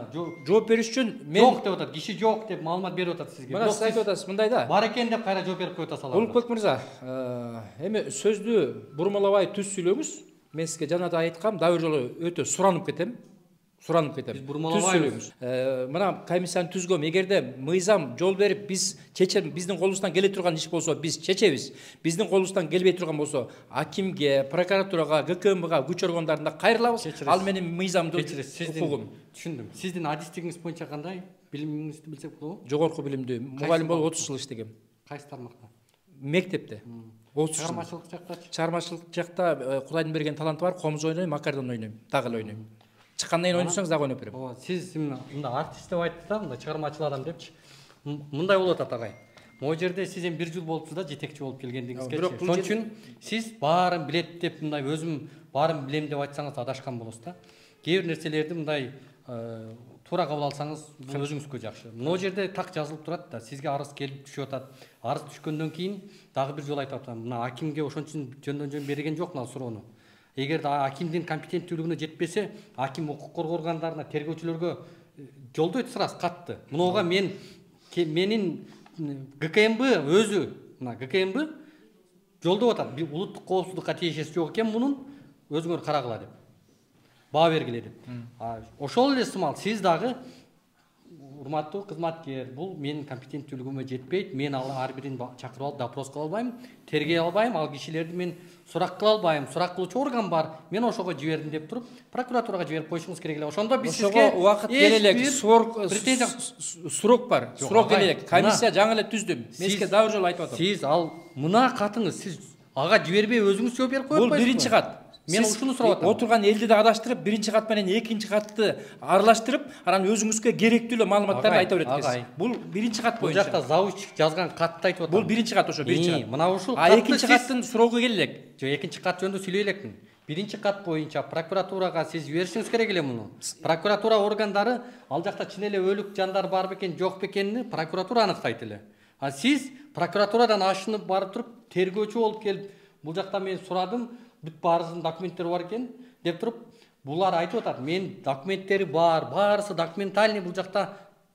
Жооп бериш үчүн мен жок деп атат, киши жок деп маалымат берип атат сизге. Мына сиз айтып атасыз, мындай да. Бар экен деп кайра жооп берип коюп атасыздар. Улукбек мырза, эми сөздү бурмалабай түз сүйлөңүз. Мен сизге жана да айткам, дагы бир жолу өтө суранып кетем. Биз бурмалабайбыз. Мына комиссияны түзгөм. Эгерде мыйзам жол берип биз чечем, биздин колубуздан келе турган иш болсо, биз чечебиз. Биздин колубуздан келбей турган болсо, акимге, прокуратурага, ГКМга, күч органдарына кайрылабыз. Ал менин мыйзамдуу укугум. Түшүндүм. Сиздин адистигиңиз боюнча кандай? Билимиңизди билсек болобу? Жогорку билимдүү. Мугалим болуп 30 жыл иштегем. Кайсы тармакта? Мектепте. 30 жыл. Чыгармачылык жактачы? Чыгармачылык жакта Кудайдын берген таланты бар. Комуз ойнойм, аккордеон ойнойм, дагы эле ойнойм. Чыккандан кийин ойносоңуз дагы ойноп берем. Сиз мында артист деп айтты да, мында чыгармачыл адам депчи. Мындай болуп атат агай. Могу жерде сиз эми бир жыл болупсуз да жетекчи болуп келгендигиңизге. Ошон үчүн сиз баарын билет деп мындай өзүм баарын билем деп айтсаңыз адашкан болосуз да. Кээ бир нерселерди мындай туура кабыл алсаңыз бул өзүңүзгө жакшы. Могу жерде так жазылып турат да, сизге арыз келип түшүп атат. Арыз түшкөндөн кийин дагы бир жолу айтып атам. Мына акимге ошон үчүн жөндөн берген жок мына суроону. Эгерде акимдин компетенттүүлүгүнө жетпесе, аким укук коргоо органдарына, тергөөчүлөргө жолдойт сразу катты. Мынуга менин ГКМБ өзү, мына ГКМБ жолдоп атат. Улуттук коопсуздукка тиешеси жок экен мунун, өзүңөр карагыла деп. баа бергиле деп. Ошол эле сымал сиз дагы урматтуу кызматкер, бул менин компетенттүүлүгүмө жетпейт. Мен ар бирин чакырып алып допрос кыла албайм, тергей албайм, ал кишилерди мен сурак кыла албайм. Сурак кылуучу орган бар. Мен ошого жибердим деп туруп, прокуратурага жиберип коюшуңуз керек эле. Ошондо биз сизге убакыт келе элек, срок бар. Срок келе элек. Комиссия жаңы эле түздүм. Мен сизге дагы жолу айтып атам. Сиз ал мына катыңыз, сиз ага жибербей өзүңүз жооп берип коюп атпайсызбы? Бул биринчи кат. Мен ушуну сурап атам. Отурган элди да адаштырып, биринчи кат менен экинчи катты аралаштырып, анан өзүңүзгө керектүү эле маалыматтарды айта бересиз. Бул биринчи кат боюнча. Бул жакта завуччик жазган катты айтып атам. Бул биринчи кат ошо, биринчи кат. Мына ушул катты. Экинчи каттын срогу келе элек. Жок, экинчи кат жөнүндө сүйлөй элекмин. Биринчи кат боюнча прокуратурага сиз жиберишиңиз керек эле муну. Прокуратура органдары ал жакта чын эле өлүк жандар бар бекен, жок бекенин прокуратура аныктайт эле. А сиз прокуратурадан ашынып барып туруп, тергөөчү болуп келип, бул жакта мен сурадым, бүт баарысынын документтери бар экен деп туруп, булар айтып атат. Мен документтери бар, баарысы документальный бул жакта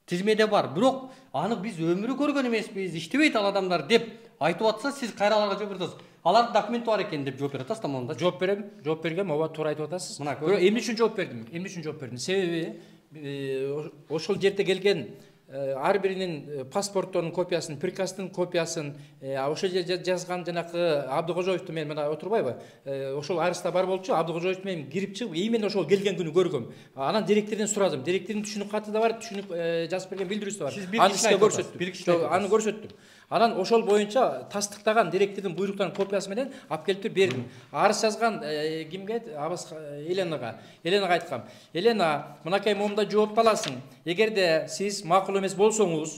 тизмеде бар. Бирок аны биз өмүрү көргөн эмеспиз, иштебейт ал адамдар деп айтып атса, сиз кайраларга жооп бересиз. Алардын документи бар экен деп жооп берип атасыз да монда. Жооп берем, жооп бергем, ооба туура айтып атасыз. Бирок эмне үчүн жооп бердим? Эмне үчүн жооп бердим? Себеби ошол жерде келген ар биринин паспортторунун копиясын, приказдын копиясын, ошол жерде жазган жанакы Абдыкожоевду мен мына отурбайбы? Ошол арызда бар болчу, Абдыкожоевду мен кирип чыгып, именно ошол келген күнү көргөм. Анан директордон сурадым. Директордун түшүнүк каты да бар, түшүнүк жазып берген билдирүүсү да бар. Аны сизге көрсөттүм. Аны көрсөттүм. Анан ошол боюнча тастыктаган директордун буйруктарынын копиясы менен алып келип бердим. Арыз жазган кимге? Еленага. Еленага айткам. Елена, мынакей момундай жоопту аласың. Эгерде сиз макул эмес болсоңуз,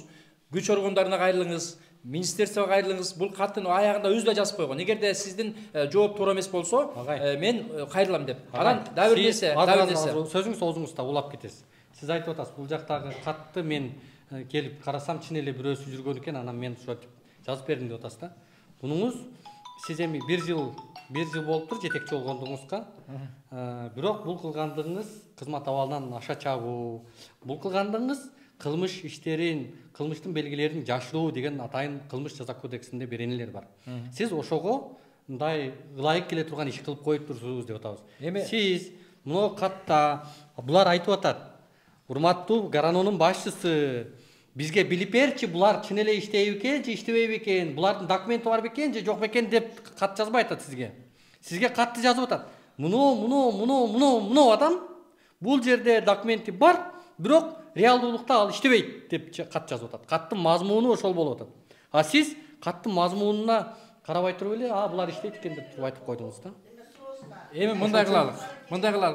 күч органдарына кайрылыңыз, министерствого кайрылыңыз. Бул каттын аягында өзү да жазып койгон. Эгерде сиздин жооп туура эмес болсо, мен кайрылам деп. Анан дагы бир нерсе, сөзүңүз оозуңузда улап кетесиз. Сиз айтып атасыз, бул жактагы катты мен келип карасам чын эле бирөөсү жүргөн экен, анан мен ушинтип жазып бердим деп атасыз да. Бунуңуз сиз эми бир жыл болуптур жетекчи болгондугуңузга. Бирок бул кылгандыгыңыз кызмат абалынан аша чабуу. Бул кылгандыгыңыз кылмыш иштерин, кылмыштын белгилерин жашыруу деген атайын кылмыш жаза кодексинде беренелер бар. Сиз ошого мындай ылайык келе турган иш кылып коюп турсуңуз деп атабыз. Сиз мына катта булар айтып атат. Урматтуу Гаранонун башчысы, бизге билип берчи, булар чын эле иштейби экен же иштебейби экен, булардын документи бар бекен же жок бекен деп кат жазбай атат сизге. Сизге катты жазып атат. Муну адам бул жерде документи бар, бирок реалдуулукта ал иштебейт деп кат жазып атат. Каттын мазмуну ошол болуп атат. А сиз каттын мазмунуна карабай туруп эле, булар иштейт экен деп айтып койдуңуз да. Эми мындай кылалык.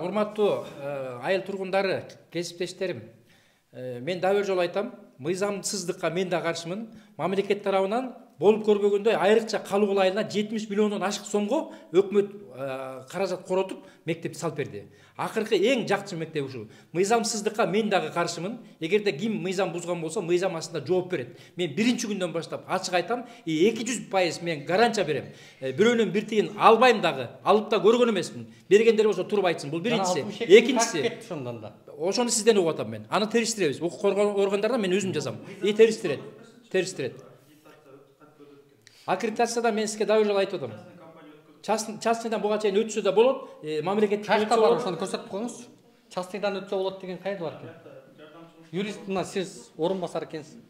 Урматтуу айыл тургундары, кесиптештерим. Мен дагы бир жолу айтам, мыйзамсыздыкка мен да каршымын. Мамлекет тарабынан болуп көрбөгөндөй айрыкча Калугул айылына 70 миллиондон ашык сомго өкмөт каражат коротуп мектепти салып берди. Акыркы эң жакчы мектеп ушул. Мыйзамсыздыкка мен дагы каршымын. Эгерде ким мыйзам бузган болсо, мыйзам астында жооп берет. Мен биринчи күндөн баштап ачык айтам, 200% мен гарантия берем. Бирөөнүн бир тыйын албайм дагы, алып да көргөн эмесмин. Бергендер болсо туруп айтсын. Бул биринчиси. Экинчиси. Ошону сизден угуп атам мен. Аны териштиребиз. Укук коргоо органдарынан мен өзүм жазам. Териштирет. Аккредитацияда мен сизге дагы жолу айтып атам. Частныйдан буга чейин өтсө да болот. Мамлекеттик кайда бар, ошону көрсөтүп коюңузчу. Частныйдан өтсө болот деген кайда бар экен? Юрист мына сиз орун басар экенсиз.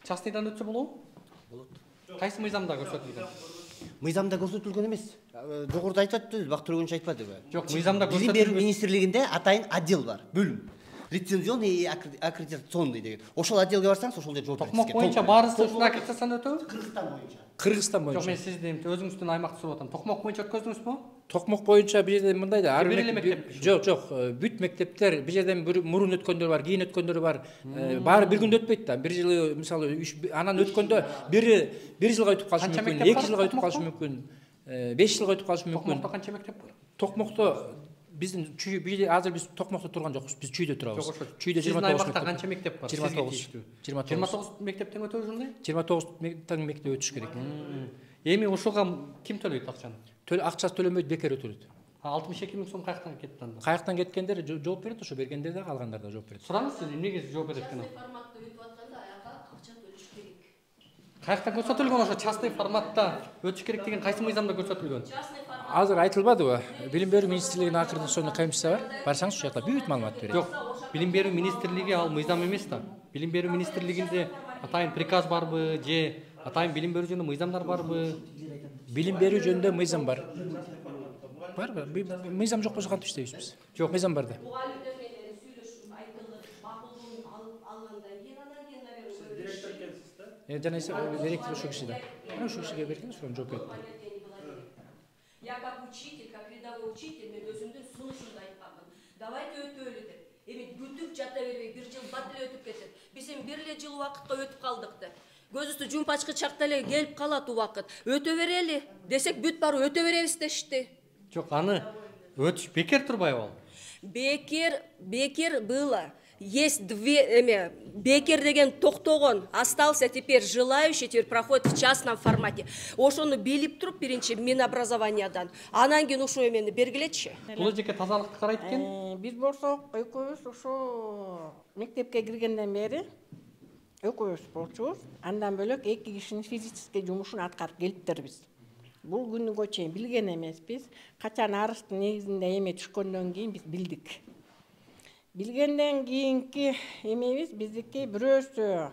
Частныйдан өтсө болобу? Болот. Кайсы мыйзамда көрсөтүлгөн? Мыйзамда көрсөтүлгөн эмес. Жогоруда айтып атты, Бактыр Төрөгөнчү айтпадыбы? Жок, мыйзамда көрсөтүлгөн. Билим берүү министрлигинде атайын отдел бар, бөлүм. Лицензионный и аккредитационный деген. Ошол отделге барсаңыз, ошол жерде жооп бересиз. Токмок боюнча баарысы ушул аккредитациядан өтөбү? Кыргызстан боюнча. Жок, мен сиздин өзүңүздүн аймакты сурап атам. Токмок боюнча өткөздүңүзбү? Токмок боюнча бир жерде мындай да, жок, бүт мектептер бир жерден мурун өткөндөр бар, кийин өткөндөр бар. Баары бир күндө өтпөйт да. Бир жылы мисалы анан өткөндө бир жылга өтүп калышы мүмкүн, 2 жылга өтүп калышы мүмкүн, 5 жылга өтүп калышы мүмкүн. Токмокто канча мектеп бар? Токмокто биздин азыр биз Токмокто турган жокпуз, биз Чүйдө турабыз. Чүйдө 29 аймакта канча мектеп бар? 29 мектептен өтөбү ушундай? 29 мектеп өтүш керек. Эми ошого ким төлөйт акчаны? Акчасы төлөнбөйт, бекер өтүлөт. 62 миң сом каяктан кетти анда? Каяктан кеткендер жооп берет, ошо бергендер да, калгандар да жооп берет. Сураңыз, сиз эмнеге жооп берет экен? Форматта өтүп атканда аяка акча төлөш керек. Каяктан көрсөтүлгөн ошо частный форматта өтүш керек деген кайсы мыйзамда көрсөтүлгөн? Частный формат азыр айтылбадыбы, билим берүү министрлигинин аккредитационный комиссия бар. Барсаңыз ушул жакта бүт маалымат берет. Жок, билим берүү министрлиги ал мыйзам эмес да. Билим берүү министрлигинде атайын приказ барбы же атайын билим берүү жөнүндө мыйзамдар барбы? Билим берүү жөнүндө мыйзам бар. Барбы? Мыйзам жок болсо кантип иштейбиз биз? Жок, мыйзам бар да. Жана директор ошол киши да. Ошол кишиге берген, ошол жооп берет. Я как учитель, как рядовой учитель, мен өзүмдүн сунушумду айтканмын. Давайте өтөлү деп. Эми күтүп жата бербей, бир жыл бат эле өтүп кетет. Биз эми бир эле жыл убакытка өтүп калдык да. Көзүбүздү жумуп ачкы чакта эле келип калат убакыт. Өтө берели десек бүт барып өтө беребиз дешти. Жок, аны өтүш бекер турбайбы ал? Бекер было. Есть две, бекер деген токтогон, остался теперь желающий, теперь проходит в частном формате. Ошону билип туруп биринчи Минобразованиядан, анан кийин ушул эмени бергилечи. Бул эжеке тазалыкка карайт экен. Биз болсок экөөбүз ошо мектепке киргенден бери экөөбүз болчубуз. Андан бөлөк эки кишинин физический жумушун аткарып келиптербиз. Бул күнгө чейин билген эмеспиз. Качан арыздын негизинде эме түшкөндөн кийин биз билдик. Билгенден кийинки эмебиз биздики бирөөсү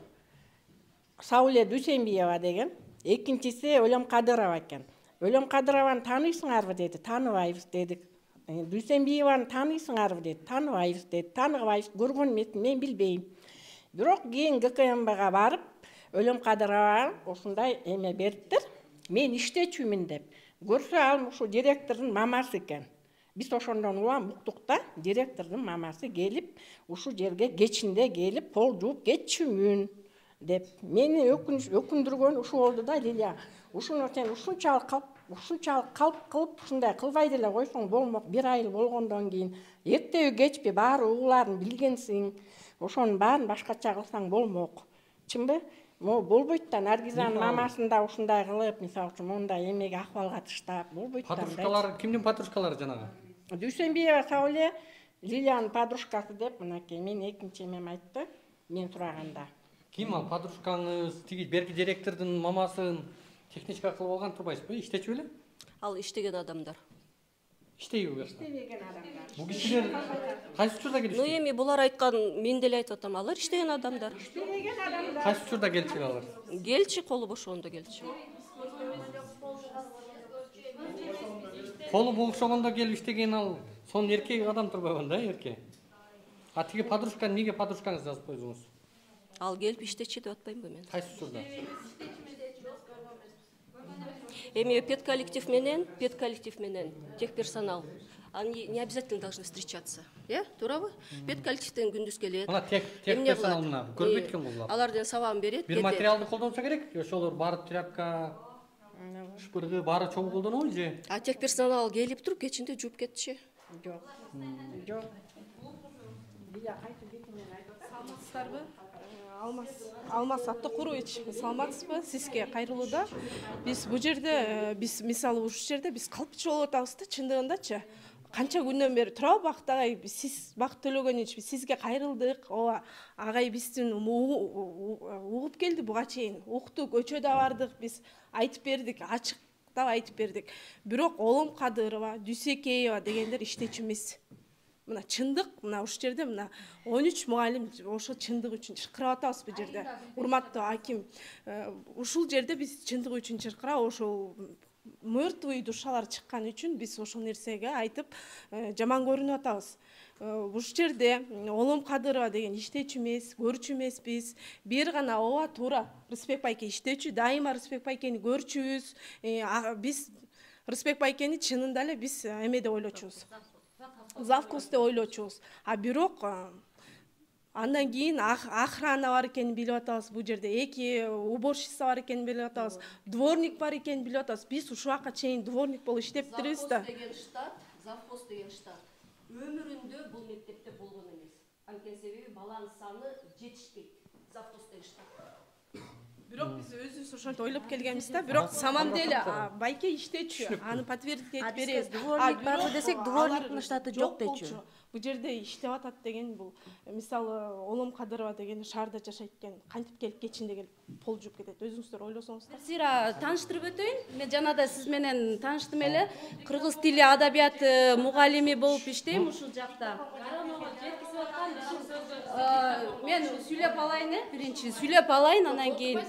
Сауле Дүйсенбиева деген, экинчиси Өлөм Кадырова экен. Өлөм Кадырованы тааныйсыңарбы деди, тааныбайбыз дедик. Дүйсенбиеваны тааныйсыңарбы деди, тааныбайбыз деди. Тааныбайбыз, көргөн эмесмин, мен билбейм. Бирок кийин ГКМБга барып, Өлөм Кадырова ушундай эме бериптир. Мен иштечүмүн деп. Көрсө ал ушул директордун мамасы экен. Биз ошондон улам уктук да, директордун мамасы келип, ушул жерге кечинде келип, пол жууп кетчүмүн деп. Мени өкүндүргөн ушул болду да, Лилия. Ушуну сен ушунчалык калп кылып, ушундай кылбай деле койсоң болмок. Бир айыл болгондон кийин эртеби кечпи баары угуларын билгенсиң. Ошонун баарын башкача кылсаң болмок. Чынбы? Болбойт да, Наргизанын мамасында ушундай кылып, мисалы үчүн мондай эмеге акыбалга таштап, болбойт да. Подружкалар, кимдин подружкалары жанагы? Дүйсенбиева Сауле, Лилиянын подружкасы деп, мынакей мен экинчи эмем айтты, мен сураганда. Ким ал подружкаңыз, тиги берки директордун мамасын техничка кылып алган турбайсызбы? Иштечү беле? Ал иштеген адамдар. Иштейби? Иштебеген адамдар. Бул кишилер кайсы учурда келишти? Эми булар айткан, мен деле айтып атам, алар иштеген адамдар. Иштебеген адамдар. Кайсы учурда келчү алар? Келчи, колу бошогондо келчи. Колу бошогондо келип иштеген ал сонун эркек адам турбайбы да, эрке? А тиги подружка, неге подружкаңыз жазып койдуңуз? Ал келип иштечи деп атпаймынбы мен? Кайсы учурда? Эми педколлектив менен техперсонал. Они не обязательно должны встречаться. Туурабы? Педколлективден күндүз келет. Мына техперсонал мына көрбөйт экен булар. Алардын сабагын берет. Бир материалды колдонсо керек, ошолор баары тряпка, шпыргы баары чогуу колдонобу же? А техперсонал келип туруп кечинде жууп кетчи. Жок. Жок. Саламатсыздарбы? Алмаз Абдыкурович, саламатсызбы? Сизге кайрылууда. Биз бул жерде, биз мисалы ушул жерде биз калпчы болуп атабыз да, чындыгындачы. Канча күндөн бери туурабы Бакыт агай, сиз Бакыт Төлөгөнүч, биз сизге кайрылдык. Ооба, агай биздин угуп келди буга чейин. Уктук, көчөдө бардык, биз айтып бердик, ачыктап айтып бердик. Бирок Олом Кадырова, Дүйсекеева дегендер иштечү эмес. Мына чындык, мына ушул жерде мына 13 мугалим ошо чындык үчүн чыркырап атабыз бул жерде. Урматтуу аким, ушул жерде биз чындык үчүн чыркырап, ошол мертвый душалар чыккан үчүн биз ошол нерсеге айтып жаман көрүнүп атабыз. Ушул жерде Олом Кадырова деген иштечү эмес, көрчү эмеспиз. Бир гана ооба туура Рысбек байке иштечү, дайыма Рысбек байкени көрчүбүз. Биз Рысбек байкени чынында эле биз эмеде ойлочубуз. Завкусте ойлочубуз. А бирок андан кийин охрана бар экенин билип атабыз. Бул жерде эки уборщица бар экенин билип атабыз. Дворник бар экенин билип атабыз. Биз ушул вакытка чейин дворник болуп иштептирбиз да. Завхоз деген штат өмүрүндө бул мектепте болгон эмес. Анткени себеби баланын саны жетишпейт. Завхоз деген штат. бирок биз өзүбүз ошентип ойлоп келгенбиз да, бирок самом деле байке иштечү, аны подтвердить этип беребиз. Дворник барбы десек, дворниктин штаты жок дечү. Бул жерде иштеп атат деген бул мисалы Олом Кадырова деген шаарда жашайт экен, кантип келип кечинде келип пол жууп кетет. Өзүңүздөр ойлосоңуздар. Сира таныштырып өтөйүн. Мен жанада сиз менен тааныштым эле. Кыргыз тили адабияты мугалими болуп иштейм ушул жакта. Мен сүйлөп алайын, биринчи сүйлөп алайын, анан кийин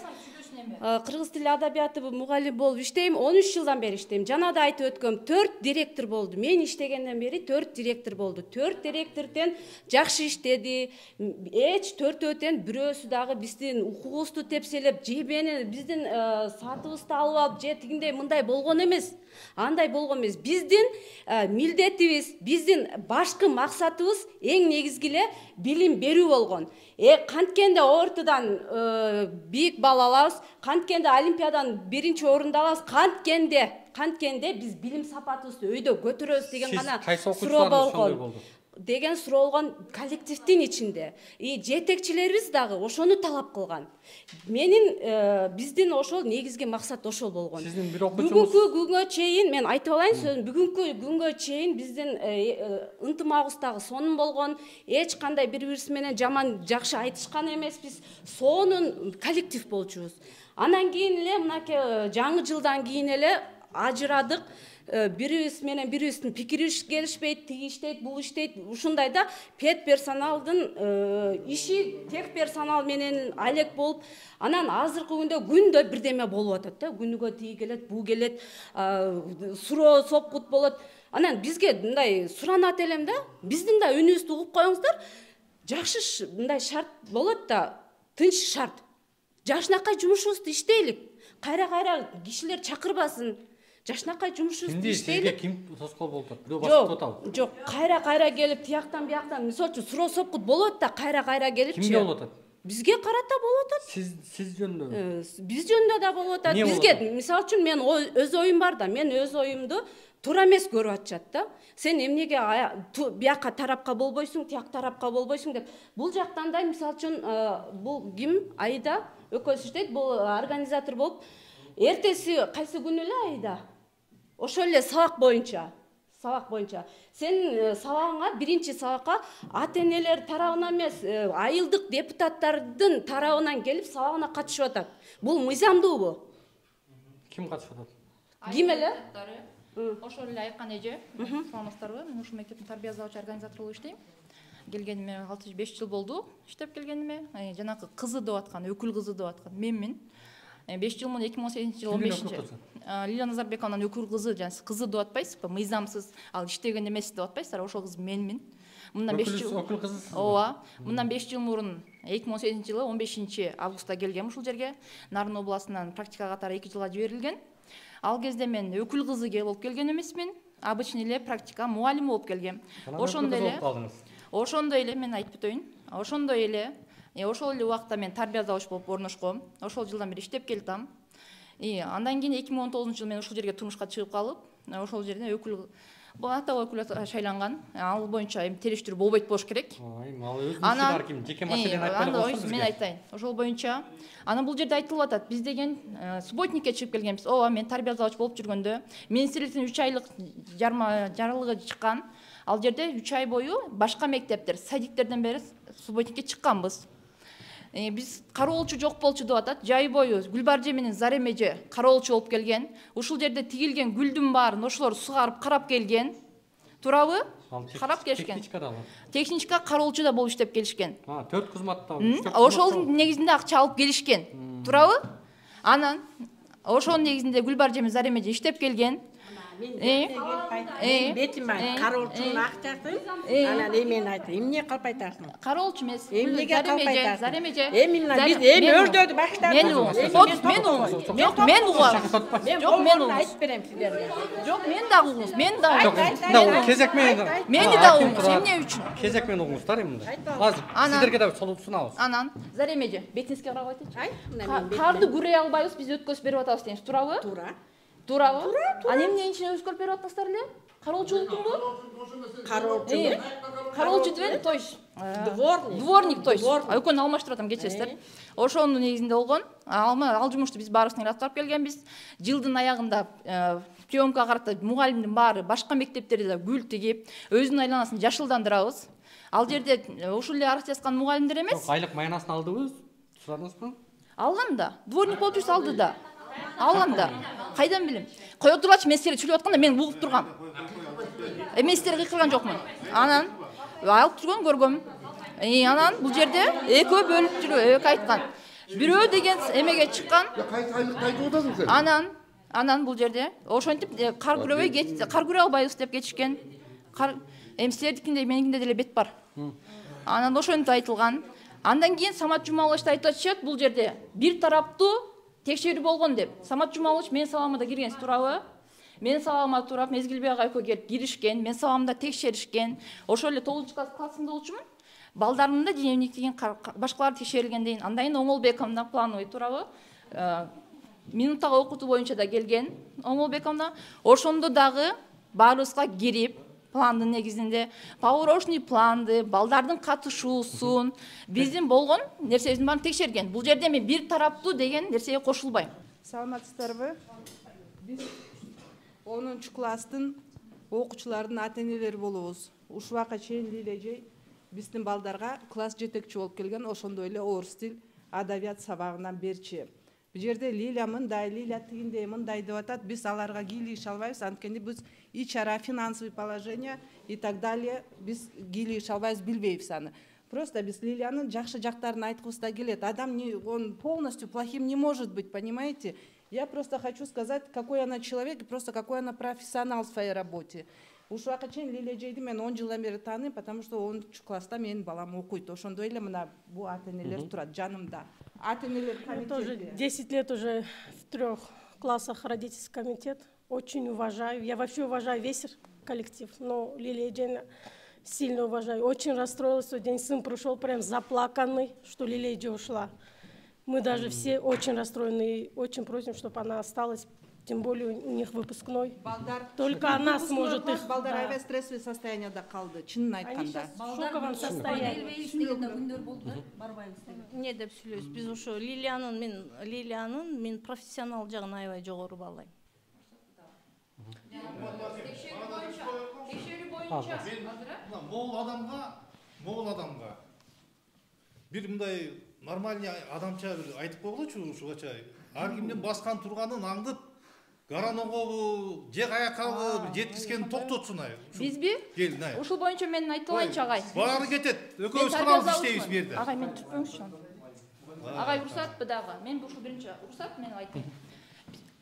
кыргыз тили адабияты мугалим болуп иштейм. 13 жылдан бери иштейм. Жанада айтып өткөм, 4 директор болду. Мен иштегенден бери 4 директор болду. 4 директорден жакшы иштеди. Эч төртөөтөн бирөөсү дагы биздин укугубузду тепселеп, же биздин сатыбызды алып алып, же тигиндей мындай болгон эмес. Андай болгон эмес. Биздин милдетибиз, биздин башкы максатыбыз эң негизги эле билим берүү болгон. Канткенде ортодон бийик бал алабыз, канткенде олимпиадан биринчи орунду алабыз, канткенде биз билим сапатыбызды өйдө көтөрөбүз деген гана суроо болгон. Деген суроо болгон коллективдин ичинде. Жетекчилерибиз дагы ошону талап кылган. Биздин ошол негизги максат ошол болгон. Бүгүнкү күнгө чейин мен айтып алайын сөзүм, бүгүнкү күнгө чейин биздин ынтымагыбыз дагы сонун болгон. Эч кандай бири-бирибиз менен жаман жакшы айтышкан эмеспиз. Сонун коллектив болчубуз. Анан кийин эле мынакей жаңы жылдан кийин эле ажырадык. Бирибиз менен бирибиздин пикири келишпейт, тиги иштейт, бул иштейт. Ушундай да пед персоналдын иши тек персонал менен алек болуп, анан азыркы күндө бирдеме болуп атат да. Күнүгө тиги келет, бул келет, суроо сопкут болот. Анан бизге мындай суранат элем да, биздин да үнүбүздү угуп коюңуздар. Жакшы мындай шарт болот да, тынч шарт. Жакшынакай жумушубузду иштейлик. Кайра кишилер чакырбасын. Жакшынакай жумушубузду иштейлик. Ким тоскоол болуп атат? Бирөө басып атабы? Жок, кайра келип тияктан бияктан, мисалы үчүн суроо сопкут болот да, кайра келипчи. Кимге болуп атат? Бизге карата болуп атат. Сиз жөнүндө? Биз жөнүндө да болуп атат. Бизге мисалы үчүн мен өз оюм бар да, мен өз оюмду туура эмес көрүп атышат да. Сен эмнеге бияка тарапка болбойсуң, тияк тарапка болбойсуң деп. Бул жактан да мисалы үчүн бул ким? Айда экөөсү иштейт, бул организатор болуп. Эртеси кайсы күнү эле Айда? Ошол эле сабак боюнча. Сен сабагыңа, биринчи сабакка ата-энелер тарабынан эмес, айылдык депутаттардын тарабынан келип сабагына катышып атат. Бул мыйзамдуубу? Ким катышып атат? Ким эле? Ошол эле айткан эже, саламатсыздарбы? Мен ушул мектептин тарбия завучу организатор болуп иштейм. Келгениме 65 жыл болду, иштеп келгениме. Жанакы кызы деп аткан, өкүл кызы деп аткан менмин. 5 жыл мун 2018 жыл 15. Лилия Назарбековнун өкүл кызы, кызы деп атпайсызбы? Мыйзамсыз, ал иштеген эмес деп атпайсыздар, ошол кыз менмин. Мындан 5 жыл. Өкүл кызы. Ооба. Мындан 5 жыл мурун 2018 жылы 15 августта келгем ушул жерге. Нарын областынан практика катары 2 жылга жиберилген. Ал кезде мен өкүл кызы болуп келген эмесмин. Обычный эле практика мугалим болуп келгем. Ошондой эле мен айтып өтөйүн. Ошондой эле ошол эле убакта мен тарбия завуч болуп орношком. Ошол жылдан бери иштеп келатам. Андан кийин 2019 жылы мен ушул жерге турмушка чыгып калып, ошол жерде өкүл ата өкүл шайланган. Ал боюнча териштирүү болбойт болуш керек. Анан жеке маселени айтпай мен айтайын. Ошол боюнча анан бул жерде айтылып атат. Биз деген субботникке чыгып келгенбиз. Ооба, мен тарбия завуч болуп жүргөндө министрликтин 3 айлык жаралыгы чыккан. Ал жерде 3 ай бою башка мектептер, садиктерден бери субботникке чыкканбыз. Биз кароолчу жок болчу деп атат. Жай бою Гүлбарже менен Заремеже кароолчу болуп келген. Ушул жерде тигилген гүлдүн баарын ошолор сугарып карап келген. Туурабы? Карап келишкен. Техничка кароолчу да болуп иштеп келишкен. 4 кызматта. Ошолдун негизинде акча алып келишкен. Туурабы? Анан ошонун негизинде Гүлбарже менен Заремеже иштеп келген. Бетим бар, кароолчунун акчасын, анан эмен айтты. Эмне калп айтасың? Кароолчу эмес. Эмнеге калп айтасың? Заремеже. Биз өрдөөдү баштадык. Мен угам. Жок, мен угам. Айтып берем сиздерге. Жок, мен дагы угуңуз. Мен дагы. Кезек менен. Мени дагы угуңуз. Эмне үчүн? Кезек менен угуңуздар эмне? Азыр сиздерге дагы sunabыз. Анан Заремеже, бетиңизге карап айтыңызчы. Карды күрөй албайбыз, биз өткөзүп берип атабыз дейсиз, туурабы? Туурабы? Аны эмне ичине өткөрүп берип атасыздар эле? Кароолчулуктунбу? Кароолчу. кароолчу дебейин, то есть Дворник. то есть экөөнү алмаштырып атам, кечесиздер. Ошонун негизинде болгон. Ал жумушту биз баарыбызын аттап келгенбиз. Жылдын аягында приемка карата мугалимдин баары башка мектептерде да гүл тигип, өзүнүн айланасын жашылдандырабыз. Ал жерде ушул эле арыз жазган мугалимдер эмес. Айлык маянасын алдыңыз, сурадыңызбы? Алган да. Дворник болуп жүрсө алды да. Алган да. Кайдан билем? Кое турчу, мен силерге сүйлөп атканда мен угуп тургам. Мен силерге кыйкырган жокмун. Анан алып жүргөн көргөм. Анан бул жерде экөө бөлүп жүрүп, экөө айткан. Бирөө деген эмеге чыккан. Анан бул жерде ошентип кар күрөбөй албайбыз деп кетишкен. Силердикинде меникинде деле бет бар. Анан ошентип айтылган. Андан кийин Самат Жумалович айтып атышат, бул жерде бир тараптуу текшерүү болгон деп. Самат Жумалович менин саламыма да кирген, туурабы? Менин саламыма турап Мезгилбек ага экөө келип киришкен, менин саламымда текшеришкен. Ошол эле 9 классында болчумун. Балдарымдын да дневник деген башкалар текшерилгенден кийин, андан кийин Оңолбековна плановый, туурабы? Минуттагы окутуу боюнча да келген Оңолбековна. Ошондо дагы баарыбызга кирип, пландын негизинде поворошный планды, балдардын катышуусун, биздин болгон нерсебиздин баарын текшерген. Бул жерде мен бир тараптуу деген нерсеге кошулбайм. Саламатсыздарбы? Биз 10 класстын окуучулардын ата-энелери болобуз. Ушул убакка чейин Лилежей биздин балдарга класс жетекчи болуп келген, ошондой эле орус тил, адабият сабагынан берчи. Бул жерде Лилия мындай, Лилия тигиндей, мындай деп атат. Биз аларга кийлигише албайбыз, анткени биз ичара финансовый положение и так далее биз кийлигише албайбыз, билбейбиз аны. Просто биз Лилиянын жакшы жактарын айткыбыз да келет. Адам он полностью плохим не может быть, понимаете? Я просто хочу сказать, какой она человек и просто какой она профессионал в своей работе. Ушул убакка чейин Лилежейди мен 10 жылдан бери тааныйм, потому что 10 класста менин балам окуйт. Ошондой эле мына бул ата-энелер турат жанымда. Ата-энелер комитети. Тоже 10 лет уже в 3 классах родительский комитет. Очень уважаю. Я вообще уважаю весь коллектив, но Лилия Джейна сильно уважаю. Очень расстроилась, что день сын пришел прям заплаканный, что Лилия Джей ушла. Мы даже все очень расстроены и очень просим, чтобы она осталась. Тем более у них выпускной. Только она сможет их. Балдар аябай стрессовый состоянияда калды, чынын айтканда. В шоковом состоянии. Не деп сүйлөйбүз. Биз ошо Лилиянын мен профессионал жагын аябай жогору баалайм. Могул адамга бир мындай нормальный адамча бир айтып койгулачы ушугача. Ар кимдин баскан турганын аңдып, гараногобу, же каякабы бир жеткизгенин токтотсун ай. Бизби? Келин ай. Ушул боюнча мен айтылайынчы агай. Баары кетет. Экөөбүз кыралып иштейбиз бу жерде. Агай, мен түртпөңүзчү. Агай уруксатпы дагы? Мен ушул биринчи уруксат мен айтайын.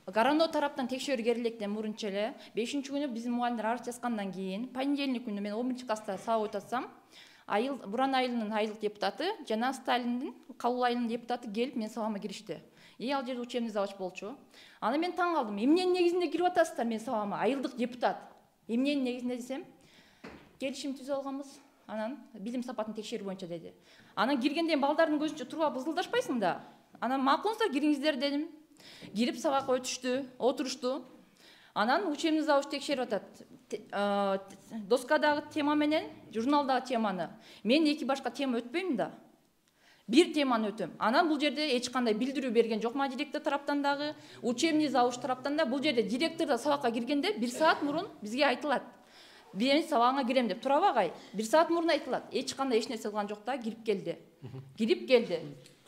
Гарано тараптан текшерүү керилектен мурунча эле 5-күнү биздин мугалимдер арыз жазгандан кийин, понедельник күнү мен 11 класста сабак өтөтсам, Буран айылынын айылык депутаты жана Сталиндин кабыл айылынын депутаты келип мен сабагыма киришти. Ал жерде учебный завуч болчу. Аны мен таң калдым. Эмненин негизинде кирип атасыздар мен сабагыма? Айылдык депутат. Эмненин негизинде десем, келишим түзүп алганбыз. Анан билим сапатын текшерүү боюнча деди. Анан киргенден балдардын көзүнчө туруп ызылдашпайсың да. Анан макулсуздар кириңиздер дедим. Кирип сабак өтүштү, отурушту. Анан учебный завуч текшерип атат. Доскадагы тема менен журналдагы теманы. Мен эки башка тема өтпөйм да. Бир теманы өтөм. Анан бул жерде эч кандай билдирүү берген жок ма директор тараптан дагы, учебный завуч тараптан да. Бул жерде директор да сабакка киргенде 1 саат мурун бизге айтылат. Мен сабагыңа кирем деп турабы агай? 1 саат мурун айтылат. Эч кандай эч нерсе кылган жок да, кирип келди.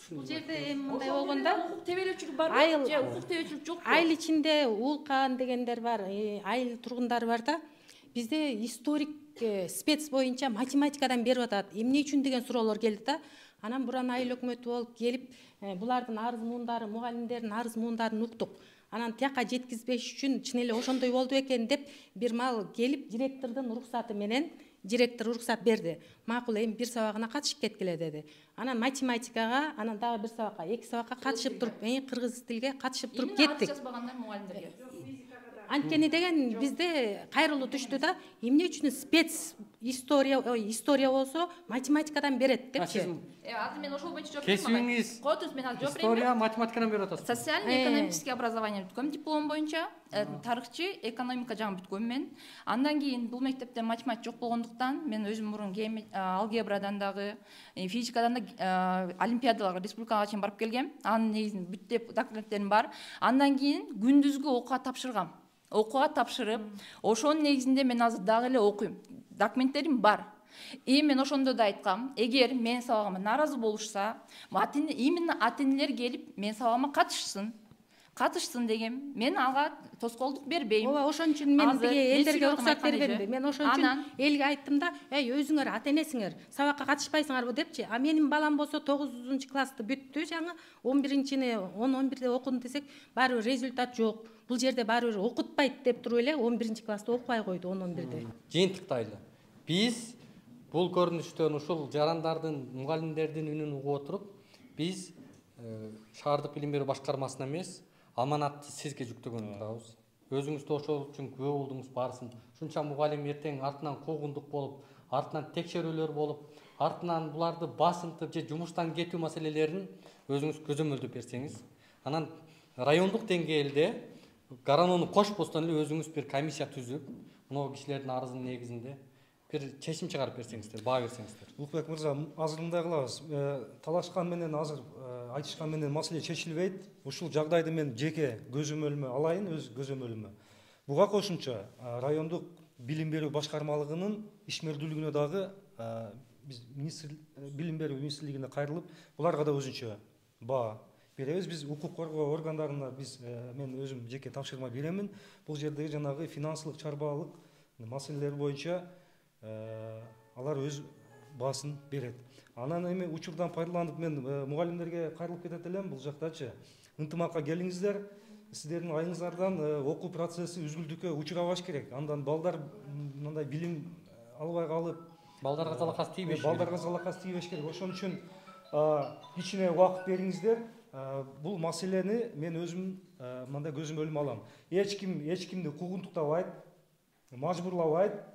Бул жерде мындай болгондо укук тебелөөчүлүк барбы? Же укук тебелөөчүлүк жокпу? Айыл ичинде Уулкан дегендер бар, айыл тургундары бар да. Бизде историк спец боюнча математикадан берип атат. Эмне үчүн деген суроолор келди да. Анан Буран айыл өкмөтү болуп келип, булардын арыз муундары, мугалимдердин арыз муундарын уктук. Анан тияка жеткизбеш үчүн чын эле ошондой болду экен деп бир маал келип директордун уруксаты менен директор уруксат берди. Макул, эми бир сабагына катышып кеткиле деди. Анан математикага, анан дагы бир сабакка, эки сабакка катышып туруп, кыргыз тилге катышып туруп кеттик. Анткени деген бизде кайрылуу түштү да, эмне үчүн спец история болсо математикадан берет депчи. Азыр мен ошол боюнча жооп Кесиңиз Котуз мен азыр жооп история, математикадан берип атасыз. Социально-экономический образование бүткөм диплом боюнча, тарыхчы, экономика жагын бүткөм мен. Андан кийин бул мектепте математика жок болгондуктан мен өзүм мурун алгебрадан дагы, физикадан да олимпиадаларга, республикага чейин барып келгем. Анын негизин бүт деп документтерим бар. Андан кийин күндүзгү окууга тапшыргам. Окууга тапшырып, ошонун негизинде мен азыр дагы эле окуйм. Документтерим бар. Мен ошондо да айткам, эгер менин сабагыма нааразы болушса, именно ата-энелер келип менин сабагыма катышсын дегем. Мен ага тоскоолдук бербейм. Ооба, ошон үчүн мен тиги элдерге уруксат бербедим. Мен ошон үчүн элге айттым да, өзүңөр ата-энесиңер, сабакка катышпайсыңарбы депчи. А менин балам болсо 9-классты бүттү, жаңы 11-чини 10-11-де окудум десек, баары бир результат жок. Бул жерде баары бир окутпайт деп туруп эле 11-классты окубай койду 10-11-де. Жыйынтыктайлы. Биз бул көрүнүштөн ушул жарандардын, мугалимдердин үнүн угуп отуруп, биз шаардык билим берүү башкармасына эмес, аманатты сизге жүктөгөн турабыз. Өзүңүз да ошол үчүн күбө болдуңуз баарысын. Ушунча мугалим эртең артынан куугундук болуп, артынан текшерүүлөр болуп, артынан буларды басынтып же жумуштан кетүү маселелерин өзүңүз көзөмөлдөп берсеңиз, анан райондук деңгээлде гаранону кошпостон эле өзүңүз бир комиссия түзүп, мына кишилердин арызынын негизинде бир чечим чыгарып берсеңиздер, баа берсеңиздер. Улукбек мырза, азыр мындай кылабыз. Талашкан менен азыр айтышкан менен маселе чечилбейт. Ушул жагдайды мен жеке көзөмөлүмө алайын, өз көзөмөлүмө. Буга кошумча райондук билим берүү башкармалыгынын ишмердүүлүгүнө дагы биз билим берүү министрлигине кайрылып, буларга да өзүнчө баа беребиз. Биз укук коргоо органдарына мен өзүм жеке тапшырма беремин. Бул жердеги жанагы финансылык чарбаалык маселелер боюнча алар өз баасын берет. Анан эми учурдан пайдаланып мен мугалимдерге кайрылып кетет элем. Бул жактачы ынтымакка келиңиздер. Сиздердин айыңыздардан окуу процесси үзгүлтүккө учурабаш керек. Андан балдар мындай билим албай калып, балдарга залакасы тийбеш. Балдарга залакасы тийбеш керек. Ошон үчүн кичине убакыт бериңиздер. Бул маселени мен өзүм мындай көзөмөлүмө алам. Эч кимди куугунтуктабайт, мажбурлабайт,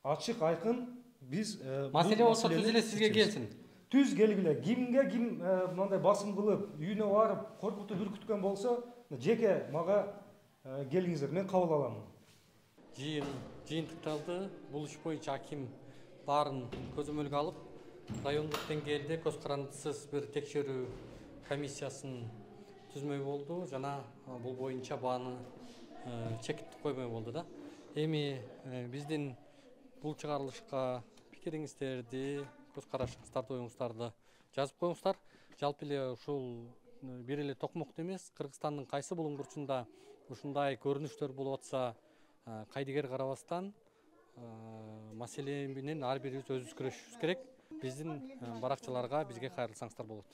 ачык айкын биз маселе болсо түз эле сизге келсин. Түз келгиле. Кимге ким мындай басым кылып, үйүнө барып, коркутуп үркүткөн болсо, жеке мага келиңиздер, мен кабыл алам. Жыйынтыкталды. Бул иш боюнча аким баарын көзөмөлгө алып, райондук деңгээлде көз карандысыз бир текшерүү комиссиясын түзмөй болду жана бул боюнча бааны чекиттик коймой болду да. Эми биздин бул чыгарылышка пикириңиздерди, көз карашыңыздарды, оюңуздарды жазып коюңуздар. Жалпы эле ушул бир эле Токмокто эмес, Кыргызстандын кайсы булуң бурчунда ушундай көрүнүштөр болуп атса, кайдыгер карабастан маселе менен ар бирибиз өзүбүз күрөшүшүбүз керек. Биздин баракчаларга бизге кайрылсаңыздар болот.